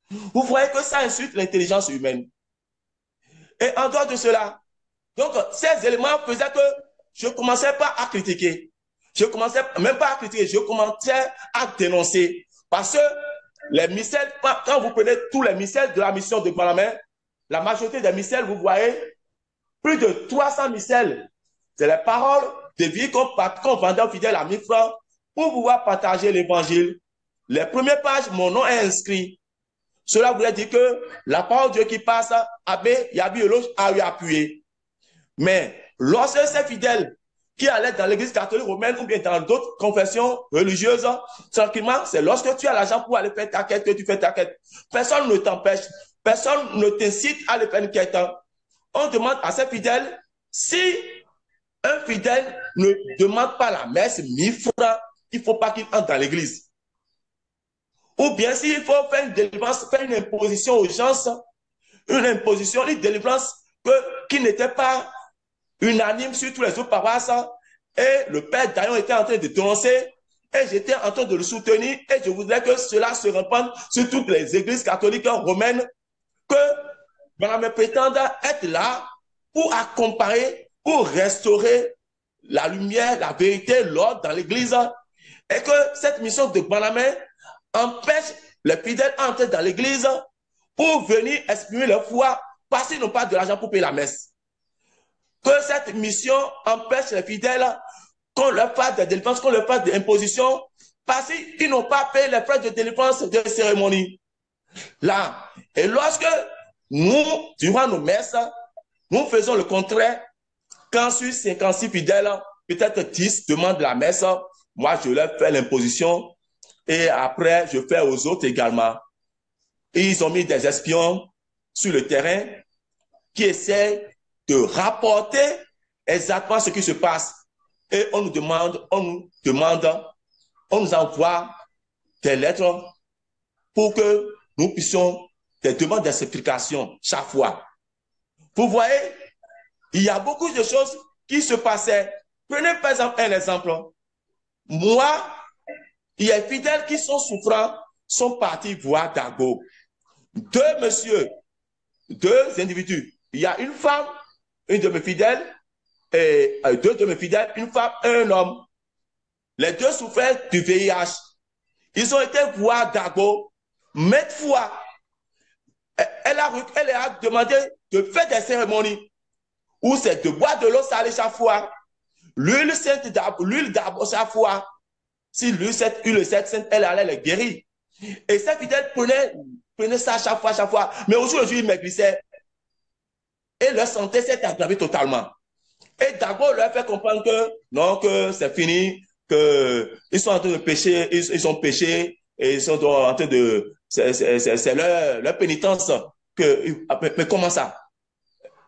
A: Vous voyez que ça insulte l'intelligence humaine. Et en dehors de cela, donc ces éléments faisaient que je ne commençais pas à critiquer. Je ne commençais même pas à critiquer, je commençais à dénoncer. Parce que les missels, quand vous prenez tous les missels de la mission de Guanamé, la majorité des missels, vous voyez, plus de 300 missels. C'est les paroles de vie qu'on vendait aux fidèles à 1000 francs pour pouvoir partager l'évangile. Les premières pages, mon nom est inscrit. Cela voulait dire que la parole de Dieu qui passe, Abbé Yabi Eloge a eu appuyé. Mais lorsque ces fidèles qui allaient dans l'église catholique romaine ou bien dans d'autres confessions religieuses, tranquillement, c'est lorsque tu as l'argent pour aller faire ta quête que tu fais ta quête. Personne ne t'empêche, personne ne t'incite à aller faire une quête. On demande à ces fidèles, si un fidèle ne demande pas la messe 1000 francs, il ne faut pas qu'il entre dans l'église. Ou bien s'il faut faire une délivrance, faire une imposition aux gens, une délivrance qui n'était pas unanime sur tous les autres paroisses. Et le père Dayon était en train de dénoncer et j'étais en train de le soutenir et je voudrais que cela se répande sur toutes les églises catholiques romaines, que Guanamé prétende être là pour accompagner, pour restaurer la lumière, la vérité, l'ordre dans l'église, et que cette mission de Guanamé empêche les fidèles à entrer dans l'église pour venir exprimer leur foi parce qu'ils n'ont pas de l'argent pour payer la messe. Que cette mission empêche les fidèles qu'on leur fasse des délivrances, qu'on leur fasse des impositions parce qu'ils n'ont pas payé les frais de délivrance de cérémonie. Là, et lorsque nous, durant nos messes, nous faisons le contraire, quand sur 56 fidèles, peut-être 10 demandent la messe, moi je leur fais l'imposition et après je fais aux autres également. Et ils ont mis des espions sur le terrain qui essaient de rapporter exactement ce qui se passe. Et on nous envoie des lettres pour que nous puissions des demandes d'explication chaque fois. Vous voyez, il y a beaucoup de choses qui se passaient Prenez par exemple un exemple. Moi, il y a des fidèles qui sont souffrants, sont partis voir Dago. Deux messieurs, deux individus. Il y a une femme, une de mes fidèles, et deux de mes fidèles, une femme et un homme. Les deux souffraient du VIH. Ils ont été voir Dago. Maintes fois, elle a demandé de faire des cérémonies où c'est de boire de l'eau salée chaque fois, l'huile d'arbre chaque fois. Si l'huile sainte, elle allait les guérir. Et ces fidèles prenaient ça chaque fois. Mais aujourd'hui, ils maigrissaient. Et leur santé s'est aggravée totalement. Et d'abord, leur fait comprendre que non, que c'est fini, qu'ils sont en train de pécher, ils ont péché, et ils sont en train de... C'est leur pénitence. Mais comment ça?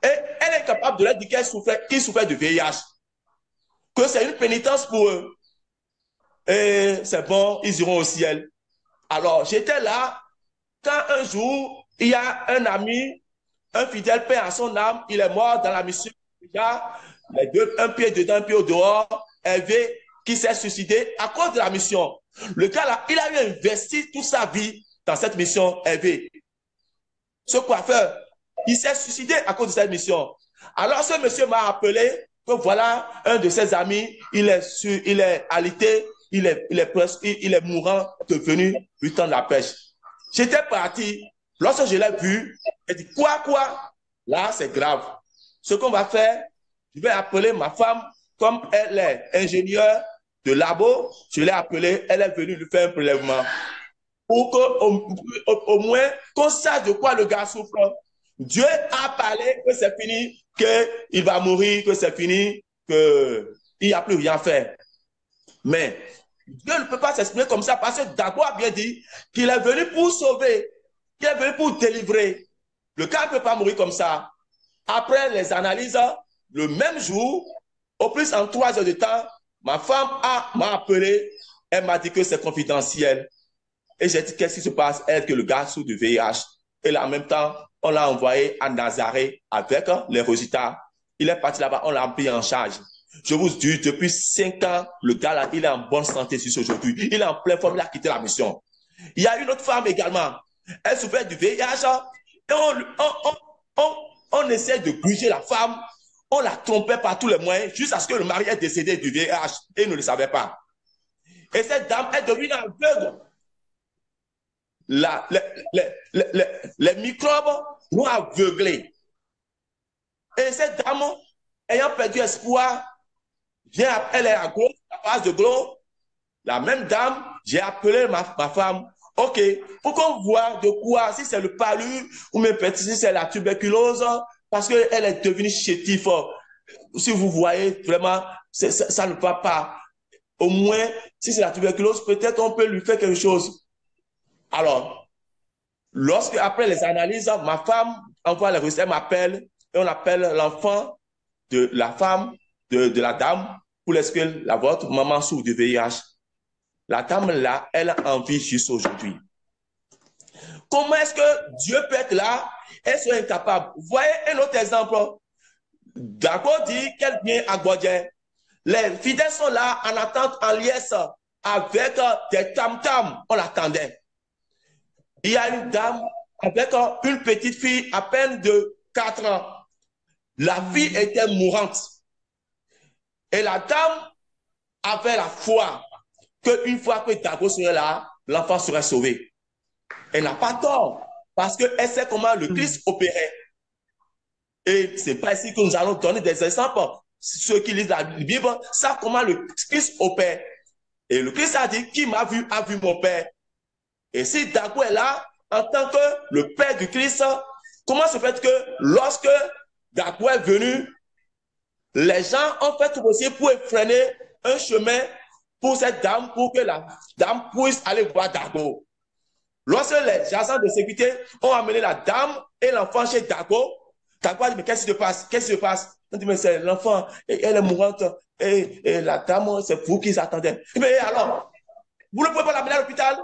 A: Et elle est capable de leur dire qu'ils souffraient du VIH. Que c'est une pénitence pour eux. Et c'est bon, ils iront au ciel. Alors, j'étais là, quand un jour, il y a un ami, un fidèle père à son âme, il est mort dans la mission. Il y a un pied dedans, un pied au dehors, Hervé, qui s'est suicidé à cause de la mission. Le gars là, il a eu investi toute sa vie dans cette mission, Hervé. Ce coiffeur, il s'est suicidé à cause de cette mission. Alors ce monsieur m'a appelé que voilà, un de ses amis, il est alité, il est mourant, devenu lui tendre la pêche. J'étais parti. Lorsque je l'ai vu, j'ai dit quoi? Là, c'est grave. Ce qu'on va faire, je vais appeler ma femme, comme elle est ingénieure de labo, je l'ai appelée, elle est venue lui faire un prélèvement. Pour qu'au moins, qu'on sache de quoi le gars souffre. Dieu a parlé que c'est fini, qu'il va mourir, que c'est fini, qu'il n'y a plus rien à faire. Mais Dieu ne peut pas s'exprimer comme ça parce que Dago a bien dit qu'il est venu pour sauver, qu'il est venu pour délivrer. Le gars ne peut pas mourir comme ça. Après les analyses, le même jour, au plus en 3 heures de temps, ma femme m'a appelé, elle m'a dit que c'est confidentiel. Et j'ai dit, qu'est-ce qui se passe? Elle, que le gars souffre du VIH. Et là, en même temps, on l'a envoyé à Nazareth avec les résultats. Il est parti là-bas, on l'a pris en charge. Je vous dis, depuis 5 ans, le gars là, il est en bonne santé aujourd'hui. Il est en pleine forme, il a quitté la mission. Il y a une autre femme également. Elle souffrait du VIH. Et on essaie de gruger la femme. On la trompait par tous les moyens jusqu'à ce que le mari est décédé du VIH. Et il ne le savait pas. Et cette dame est devenue aveugle. Les microbes l'ont aveuglée. Et cette dame, ayant perdu espoir, elle est à gauche, à base de gros. La même dame, j'ai appelé ma femme. OK, pour qu'on voit de quoi, si c'est le palu ou même si c'est la tuberculose, parce qu'elle est devenue chétive. Si vous voyez vraiment, ça ne va pas. Au moins, si c'est la tuberculose, peut-être on peut lui faire quelque chose. Alors, après les analyses, ma femme envoie les résultats, elle m'appelle et on appelle l'enfant de la femme, de la dame, pour l'expliquer votre maman souffre du VIH. La dame là, elle a envie jusqu'à aujourd'hui. Comment est-ce que Dieu peut être là et soit incapable? Vous voyez un autre exemple. D'accord dit qu'elle vient à Godien. Les fidèles sont là en attente, en liesse, avec des tam-tams. On l'attendait. Il y a une dame avec une petite fille à peine de 4 ans. La fille était mourante. Et la dame avait la foi qu'une fois que Dago serait là, l'enfant serait sauvé. Elle n'a pas tort, parce qu'elle sait comment le Christ opérait. Et ce n'est pas ici que nous allons donner des exemples. Ceux qui lisent la Bible savent comment le Christ opère. Et le Christ a dit, qui m'a vu, a vu mon Père. Et si Dago est là, en tant que le Père du Christ, comment se fait que lorsque Dago est venu, les gens ont fait tout possible pour freiner un chemin pour cette dame, pour que la dame puisse aller voir Dago. Lorsque les agents de sécurité ont amené la dame et l'enfant chez Dago, Dago a dit, mais qu'est-ce qui se passe? Qu'est-ce qui se passe? On dit, mais c'est l'enfant, elle est mourante, et la dame, c'est vous qui attendez. Mais alors, vous ne pouvez pas l'amener à l'hôpital?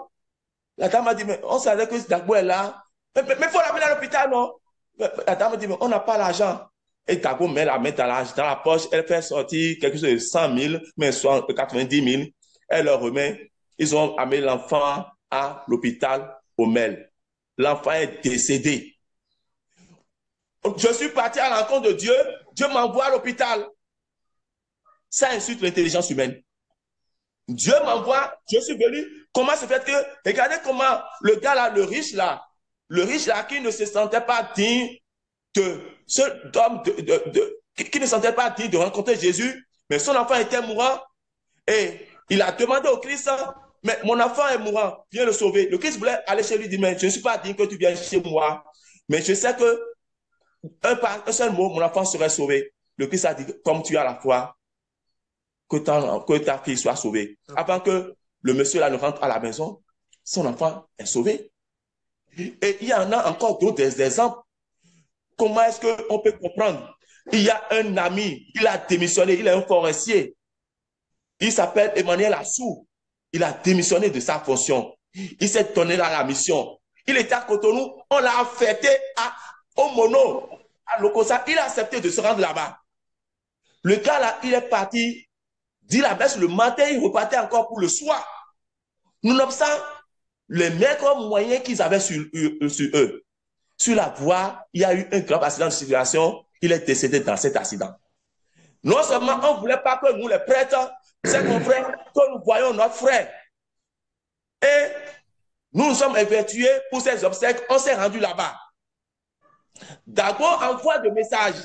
A: La dame a dit, mais on savait que Dago est là. Mais il faut l'amener à l'hôpital, non? La dame a dit, mais on n'a pas l'argent. Et Dago met la main dans la poche, elle fait sortir quelque chose de 100 000, mais 90 000. Elle leur remet. Ils ont amené l'enfant à l'hôpital au Mel. L'enfant est décédé. Je suis parti à l'encontre de Dieu. Dieu m'envoie à l'hôpital. Ça insulte l'intelligence humaine. Dieu m'envoie, je suis venu. Comment se fait que, regardez comment le gars là, le riche là, qui ne se sentait pas digne de ce homme, qui ne se sentait pas digne de rencontrer Jésus, mais son enfant était mourant et il a demandé au Christ, mais mon enfant est mourant, viens le sauver. Le Christ voulait aller chez lui, dire, mais je ne suis pas digne que tu viennes chez moi, mais je sais que un seul mot, mon enfant serait sauvé. Le Christ a dit, comme tu as la foi, que ta fille soit sauvée. Avant que le monsieur là ne rentre à la maison, son enfant est sauvé. Et il y en a encore d'autres exemples. Comment est-ce qu'on peut comprendre? Il y a un ami, il a démissionné, il est un forestier. Il s'appelle Emmanuel Assou. Il a démissionné de sa fonction. Il s'est donné à la mission. Il était à Cotonou, on l'a affecté au Mono, à Lokosa. Il a accepté de se rendre là-bas. Le gars là, il est parti dit la messe le matin, il repartait encore pour le soir. Nonobstant les maigres moyens qu'ils avaient sur eux. Sur la voie, il y a eu un grave accident de circulation. Il est décédé dans cet accident. Non seulement on ne voulait pas que nous, les prêtres, c'est mon frère, que nous voyons notre frère. Et nous nous sommes évertués pour ces obsèques. On s'est rendu là-bas. Dago envoie des messages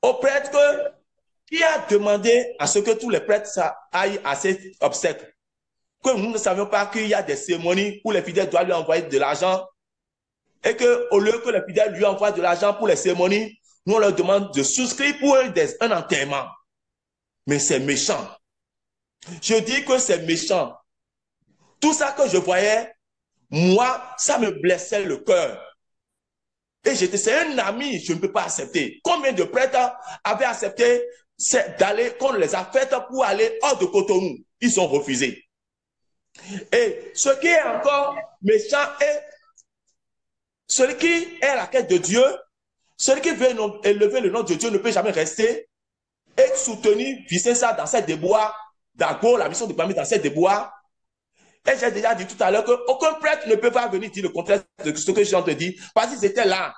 A: aux prêtres qui a demandé à ce que tous les prêtres aillent à ces obsèques. Que nous ne savions pas qu'il y a des cérémonies où les fidèles doivent lui envoyer de l'argent et qu'au lieu que les fidèles lui envoient de l'argent pour les cérémonies, nous on leur demande de souscrire pour un enterrement. Mais c'est méchant. Je dis que c'est méchant. Tout ça que je voyais, moi, ça me blessait le cœur. Et c'est un ami, je ne peux pas accepter. Combien de prêtres avaient accepté d'aller, qu'on les a faites pour aller hors de Cotonou? Ils ont refusé. Et ce qui est encore méchant est celui qui est à la quête de Dieu, celui qui veut élever le nom de Dieu ne peut jamais rester et soutenir Vicenza dans cette déboire, Dago, la mission de Bami dans cette déboire. Et j'ai déjà dit tout à l'heure qu'aucun prêtre ne peut pas venir dire le contraire de ce que je viens de dire, parce qu'ils étaient là.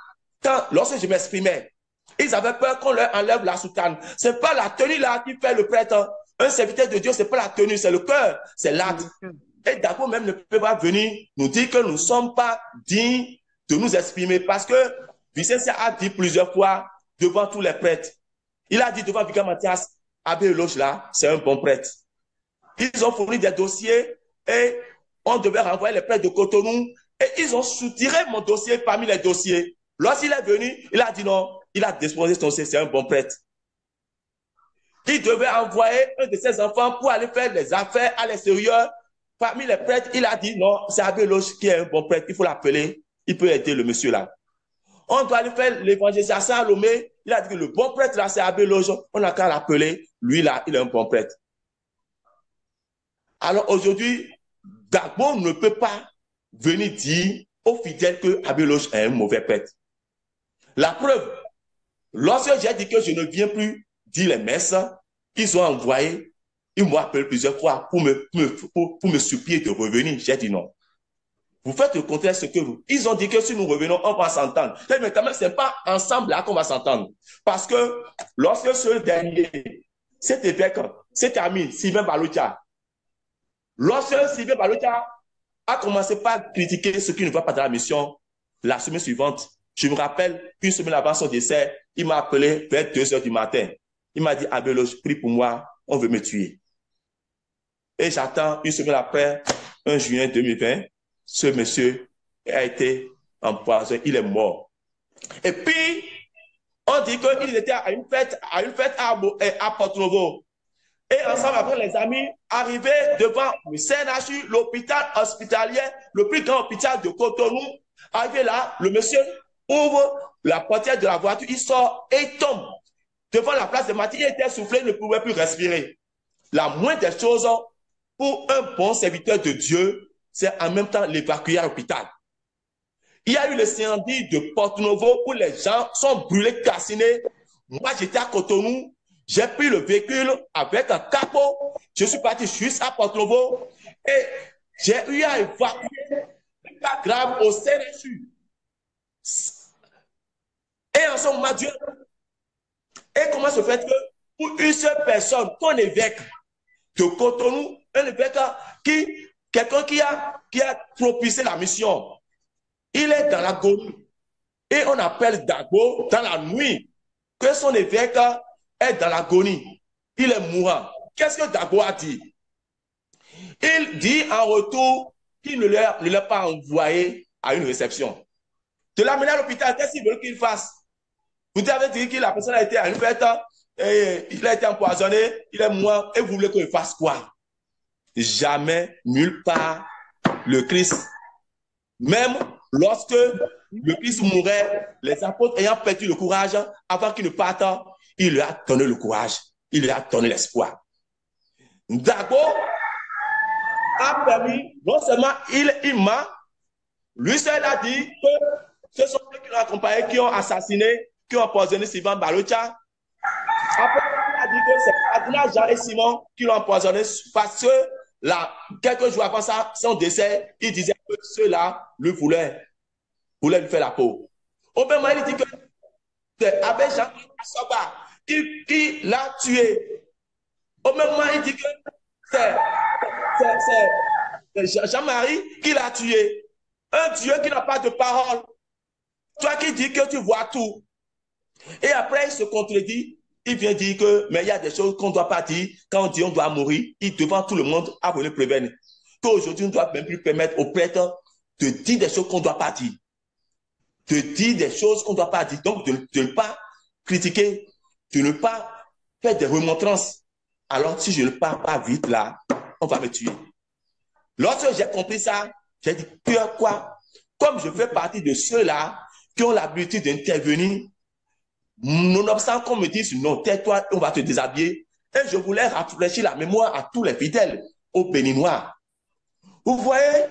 A: Lorsque je m'exprimais, ils avaient peur qu'on leur enlève la soutane. Ce n'est pas la tenue là qui fait le prêtre. Un serviteur de Dieu, ce n'est pas la tenue, c'est le cœur, c'est l'acte. Et Dago même ne peut pas venir nous dire que nous ne sommes pas dignes de nous exprimer, parce que Vicenza a dit plusieurs fois devant tous les prêtres. Il a dit devant Victor Mathias, Abbé Loge là, c'est un bon prêtre. Ils ont fourni des dossiers et on devait renvoyer les prêtres de Cotonou et ils ont soutiré mon dossier parmi les dossiers. Lorsqu'il est venu, il a dit non, il a déposé son dossier, c'est un bon prêtre. Il devait envoyer un de ses enfants pour aller faire des affaires à l'extérieur. Parmi les prêtres, il a dit non, c'est Abbé Loge qui est un bon prêtre, il faut l'appeler, il peut aider le monsieur là. On doit aller faire l'évangélisation à Lomé. Il a dit que le bon prêtre là, c'est Abbé Loge. On n'a qu'à l'appeler. Lui là, il est un bon prêtre. Alors aujourd'hui, Dagbo ne peut pas venir dire aux fidèles que Abbé Loge est un mauvais prêtre. La preuve, lorsque j'ai dit que je ne viens plus dire les messes, ils ont envoyé, ils m'ont appelé plusieurs fois pour me supplier de revenir. J'ai dit non. Vous faites le contraire de ce que vous. Ils ont dit que si nous revenons, on va s'entendre. Mais quand même, ce n'est pas ensemble là qu'on va s'entendre. Parce que lorsque ce dernier, cet évêque, cet ami, Sylvain Baloutia, lorsque Sylvain Baloutia a commencé par critiquer ce qui ne va pas dans la mission, la semaine suivante, je me rappelle qu'une semaine avant son décès, il m'a appelé vers 2h du matin. Il m'a dit, Abbé Loge, prie pour moi, on veut me tuer. Et j'attends une semaine après, 1 juin 2020, ce monsieur a été empoisonné, il est mort. Et puis, on dit qu'il était à une fête à Porto-Novo. Et ensemble, après les amis, arrivés devant le CNHU, l'hôpital hospitalier, le plus grand hôpital de Cotonou, arrivé là, le monsieur ouvre la portière de la voiture, il sort et il tombe. Devant la place de Martyrs, il était soufflé, il ne pouvait plus respirer. La moindre des choses pour un bon serviteur de Dieu, c'est en même temps l'évacuer à l'hôpital. Il y a eu l'incendie de Porto-Novo où les gens sont brûlés, calcinés. Moi, j'étais à Cotonou. J'ai pris le véhicule avec un capot. Je suis parti juste à Porto-Novo et j'ai eu à évacuer un cas grave au CNSU. Et en ce moment, Dieu. Et comment se fait que pour une seule personne, ton évêque de Cotonou, un évêque quelqu'un qui a propulsé la mission, il est dans l'agonie. Et on appelle Dagbo dans la nuit que son évêque est dans l'agonie. Il est mourant. Qu'est-ce que Dagbo a dit? Il dit en retour qu'il ne l'a pas envoyé à une réception. De l'amener à l'hôpital, qu'est-ce qu'il veut qu'il fasse? Vous avez dit que la personne a été à une fête, et il a été empoisonné, il est mort, et vous voulez qu'il fasse quoi? Jamais, nulle part, le Christ, même lorsque le Christ mourait, les apôtres ayant perdu le courage, avant qu'il ne parte, il lui a donné le courage, il lui a donné l'espoir. Dagbo a permis, non seulement il m'a, lui seul a dit que ce sont ceux qui l'ont accompagné, qui ont assassiné, qui ont empoisonné Sylvain Balocha. Après, il a dit que c'est Cardinal Jean et Simon qui l'ont empoisonné parce que là, quelques jours avant ça, son décès, il disait que ceux-là lui voulaient lui faire la peau. Au même moment, il dit que c'est Abbé Jean Soba qui l'a tué. Au même moment, il dit que c'est Jean-Marie qui l'a tué. Un Dieu qui n'a pas de parole. Toi qui dis que tu vois tout. Et après, il se contredit. Il vient dire que, mais il y a des choses qu'on ne doit pas dire. Quand on dit on doit mourir, il devant tout le monde a voulu prévenir. Qu'aujourd'hui, on ne doit même plus permettre aux prêtres de dire des choses qu'on ne doit pas dire. De dire des choses qu'on ne doit pas dire. Donc, de ne pas critiquer, de ne pas faire des remontrances. Alors, si je ne pars pas vite là, on va me tuer. Lorsque j'ai compris ça, j'ai dit, quoi? Comme je fais partie de ceux-là qui ont l'habitude d'intervenir, nonobstant qu'on me dise non, tais-toi, on va te déshabiller. Et je voulais rafraîchir la mémoire à tous les fidèles, aux Béninois. Vous voyez,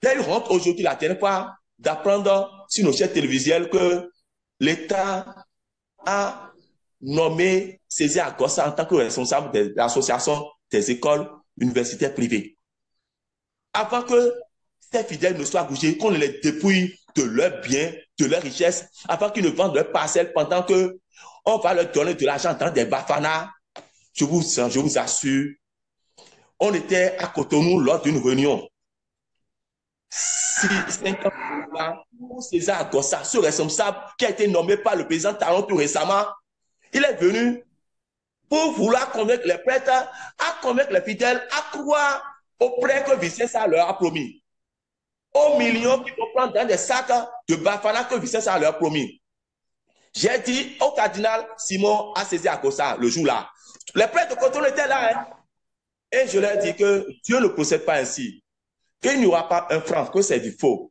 A: j'ai eu honte aujourd'hui, la dernière fois, d'apprendre sur nos chaînes télévisuelles que l'État a nommé Césaire Agossa en tant que responsable de l'association des écoles universitaires privées. Avant que ces fidèles ne soient bougés, qu'on les dépouille de leurs biens, de leurs richesses, avant qu'ils ne vendent leurs parcelles pendant qu'on va leur donner de l'argent dans des bafanas. Je vous assure, on était à Cotonou lors d'une réunion. 5 ans pour Césaire Agossa, ce responsable qui a été nommé par le président Talon tout récemment, il est venu pour vouloir convaincre les prêtres, à convaincre les fidèles, à croire au prêt que Vicessa leur a promis. Aux millions qui vont prendre dans des sacs de bafana que Vicessa leur a promis. J'ai dit au cardinal Simon à Césaire Agossa le jour-là. Les prêtres de Cotonou étaient là. Hein? Et je leur ai dit que Dieu ne procède pas ainsi. Qu'il n'y aura pas un franc, que c'est du faux.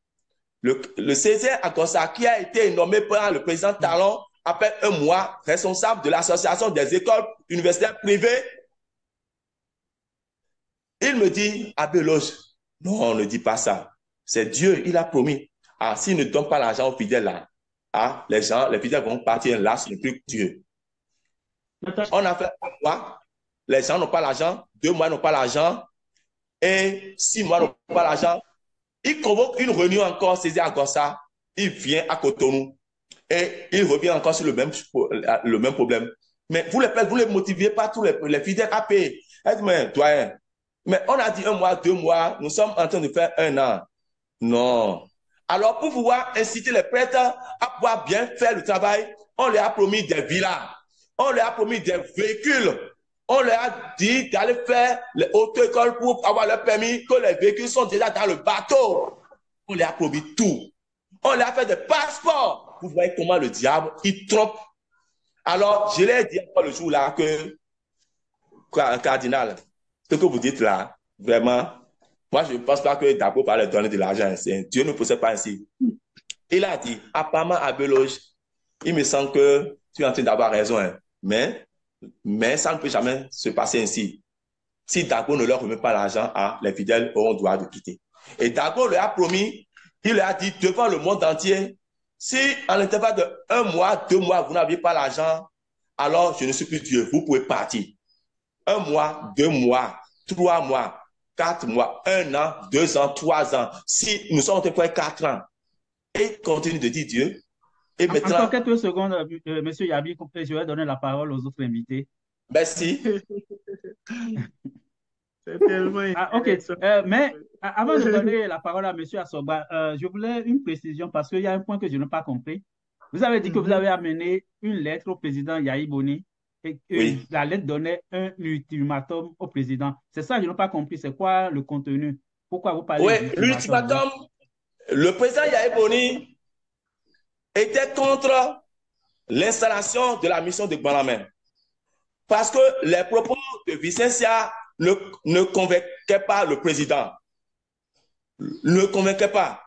A: Le Césaire Agossa qui a été nommé par le président Talon après un mois responsable de l'association des écoles universitaires privées. Il me dit, Abbé Loge, non, ne dis pas ça. C'est Dieu, il a promis. Ah, s'il ne donne pas l'argent aux fidèles là, ah, les fidèles vont partir là, ce n'est plus Dieu. On a fait 1 mois, les gens n'ont pas l'argent, 2 mois n'ont pas l'argent, et 6 mois n'ont pas l'argent. Il convoque une réunion encore, Césaire Agossa, il vient à Cotonou, et il revient encore sur le même problème. Mais vous les motivez pas tous les fidèles à payer. Elle dit, mais doyen, mais on a dit 1 mois, 2 mois, nous sommes en train de faire 1 an. Non. Alors, pour pouvoir inciter les prêtres à pouvoir bien faire le travail, on leur a promis des villas, on leur a promis des véhicules, on leur a dit d'aller faire les auto-écoles pour avoir leur permis, que les véhicules sont déjà dans le bateau. On leur a promis tout. On leur a fait des passeports. Vous voyez comment le diable, il trompe. Alors, je l'ai dit encore le jour-là que, cardinal, ce que vous dites là, vraiment, moi, je ne pense pas que Dagbo va leur donner de l'argent. Dieu ne procède pas ainsi. Il a dit, apparemment, Abbé Loge, il me semble que tu es en train d'avoir raison, hein. Mais ça ne peut jamais se passer ainsi. Si Dagbo ne leur remet pas l'argent, les fidèles auront droit de quitter. Et Dagbo leur a promis, il leur a dit devant le monde entier, si en l'intervalle de 1 mois, 2 mois, vous n'aviez pas l'argent, alors je ne suis plus Dieu. Vous pouvez partir. 1 mois, 2 mois, 3 mois, 4 mois, 1 an, 2 ans, 3 ans. Si nous sommes en train de faire 4 ans, et il continue de dire Dieu. Et maintenant,
D: encore quelques secondes, Monsieur Yabi, je vais donner la parole aux autres invités.
A: Merci.
E: C'est tellement
D: Ok, mais avant de donner la parole à Monsieur Assoba, je voulais une précision parce qu'il y a un point que je n'ai pas compris. Vous avez dit que vous avez amené une lettre au président Yahi Boni et
A: Oui.
D: la lettre donnait un ultimatum au président. C'est ça que je n'ai pas compris. C'est quoi le contenu? Pourquoi vous parlez
A: Oui,
D: d'ultimatum?
A: l'ultimatum, le président Yahi Boni était contre l'installation de la mission de Gbanamen. Parce que les propos de Vicentia ne convainquaient pas le président. Ne convainquaient pas.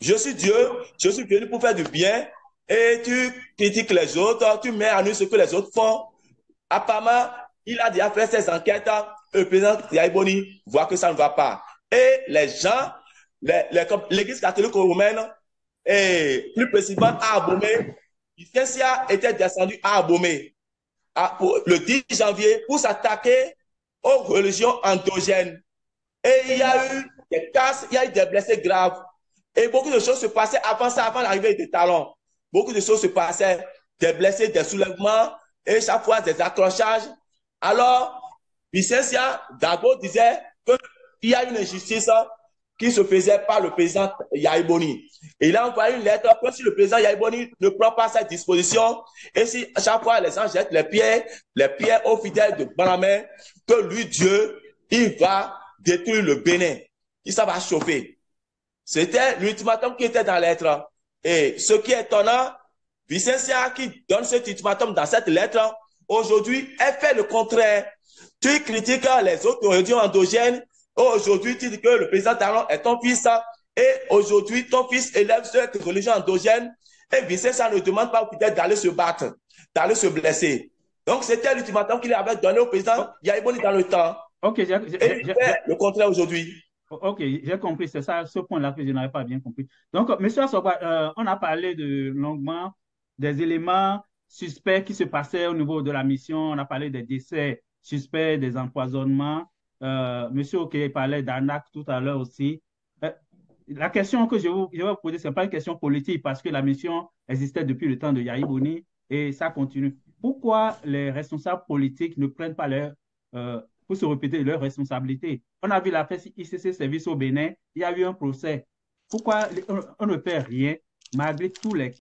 A: Je suis Dieu, je suis venu pour faire du bien et tu critiques les autres, tu mets à nu ce que les autres font. Apparemment, il a déjà fait ses enquêtes, le président Yahi Boni voit que ça ne va pas. Et les gens, l'église catholique romaine, et plus précisément à Abomey, Vicentia était descendu à Abomey le 10 janvier pour s'attaquer aux religions endogènes. Et il y a eu des casses, il y a eu des blessés graves. Et beaucoup de choses se passaient avant ça, avant l'arrivée des talons. Beaucoup de choses se passaient, des blessés, des soulèvements, et chaque fois des accrochages. Alors, Vicentia Dabo disait qu'il y a une injustice qui se faisait par le président Yahi Boni. Et il a envoyé une lettre que si le président Yahi Boni ne prend pas cette disposition, et si à chaque fois les gens jettent les pierres aux fidèles de Gbanamen, que lui, Dieu, il va détruire le Bénin. Et ça va chauffer. C'était l'ultimatum qui était dans la lettre. Et ce qui est étonnant, Vicentia qui donne cet ultimatum dans cette lettre, aujourd'hui, elle fait le contraire. Tu critiques les autres religions endogènes. Aujourd'hui, tu dis que le président Talon est ton fils. Et aujourd'hui, ton fils élève cette religion endogène. Et Vicentia ne demande pas aux fidèles d'aller se battre, d'aller se blesser. Donc, c'était l'ultimatum qu'il avait donné au président Yahi Boni dans le temps.
D: Ok,
A: et il fait le contraire aujourd'hui.
D: Ok, j'ai compris, c'est ça, ce point-là que je n'avais pas bien compris. Donc, Monsieur Assoba, on a parlé longuement des éléments suspects qui se passaient au niveau de la mission. On a parlé des décès suspects, des empoisonnements. Monsieur Oke parlait d'arnaque tout à l'heure aussi. La question que je vais vous poser, ce n'est pas une question politique parce que la mission existait depuis le temps de Yahi Boni et ça continue. Pourquoi les responsables politiques ne prennent pas pour se répéter leurs responsabilités? On a vu la presse ICC Service au Bénin, il y a eu un procès. Pourquoi on ne fait rien malgré tous les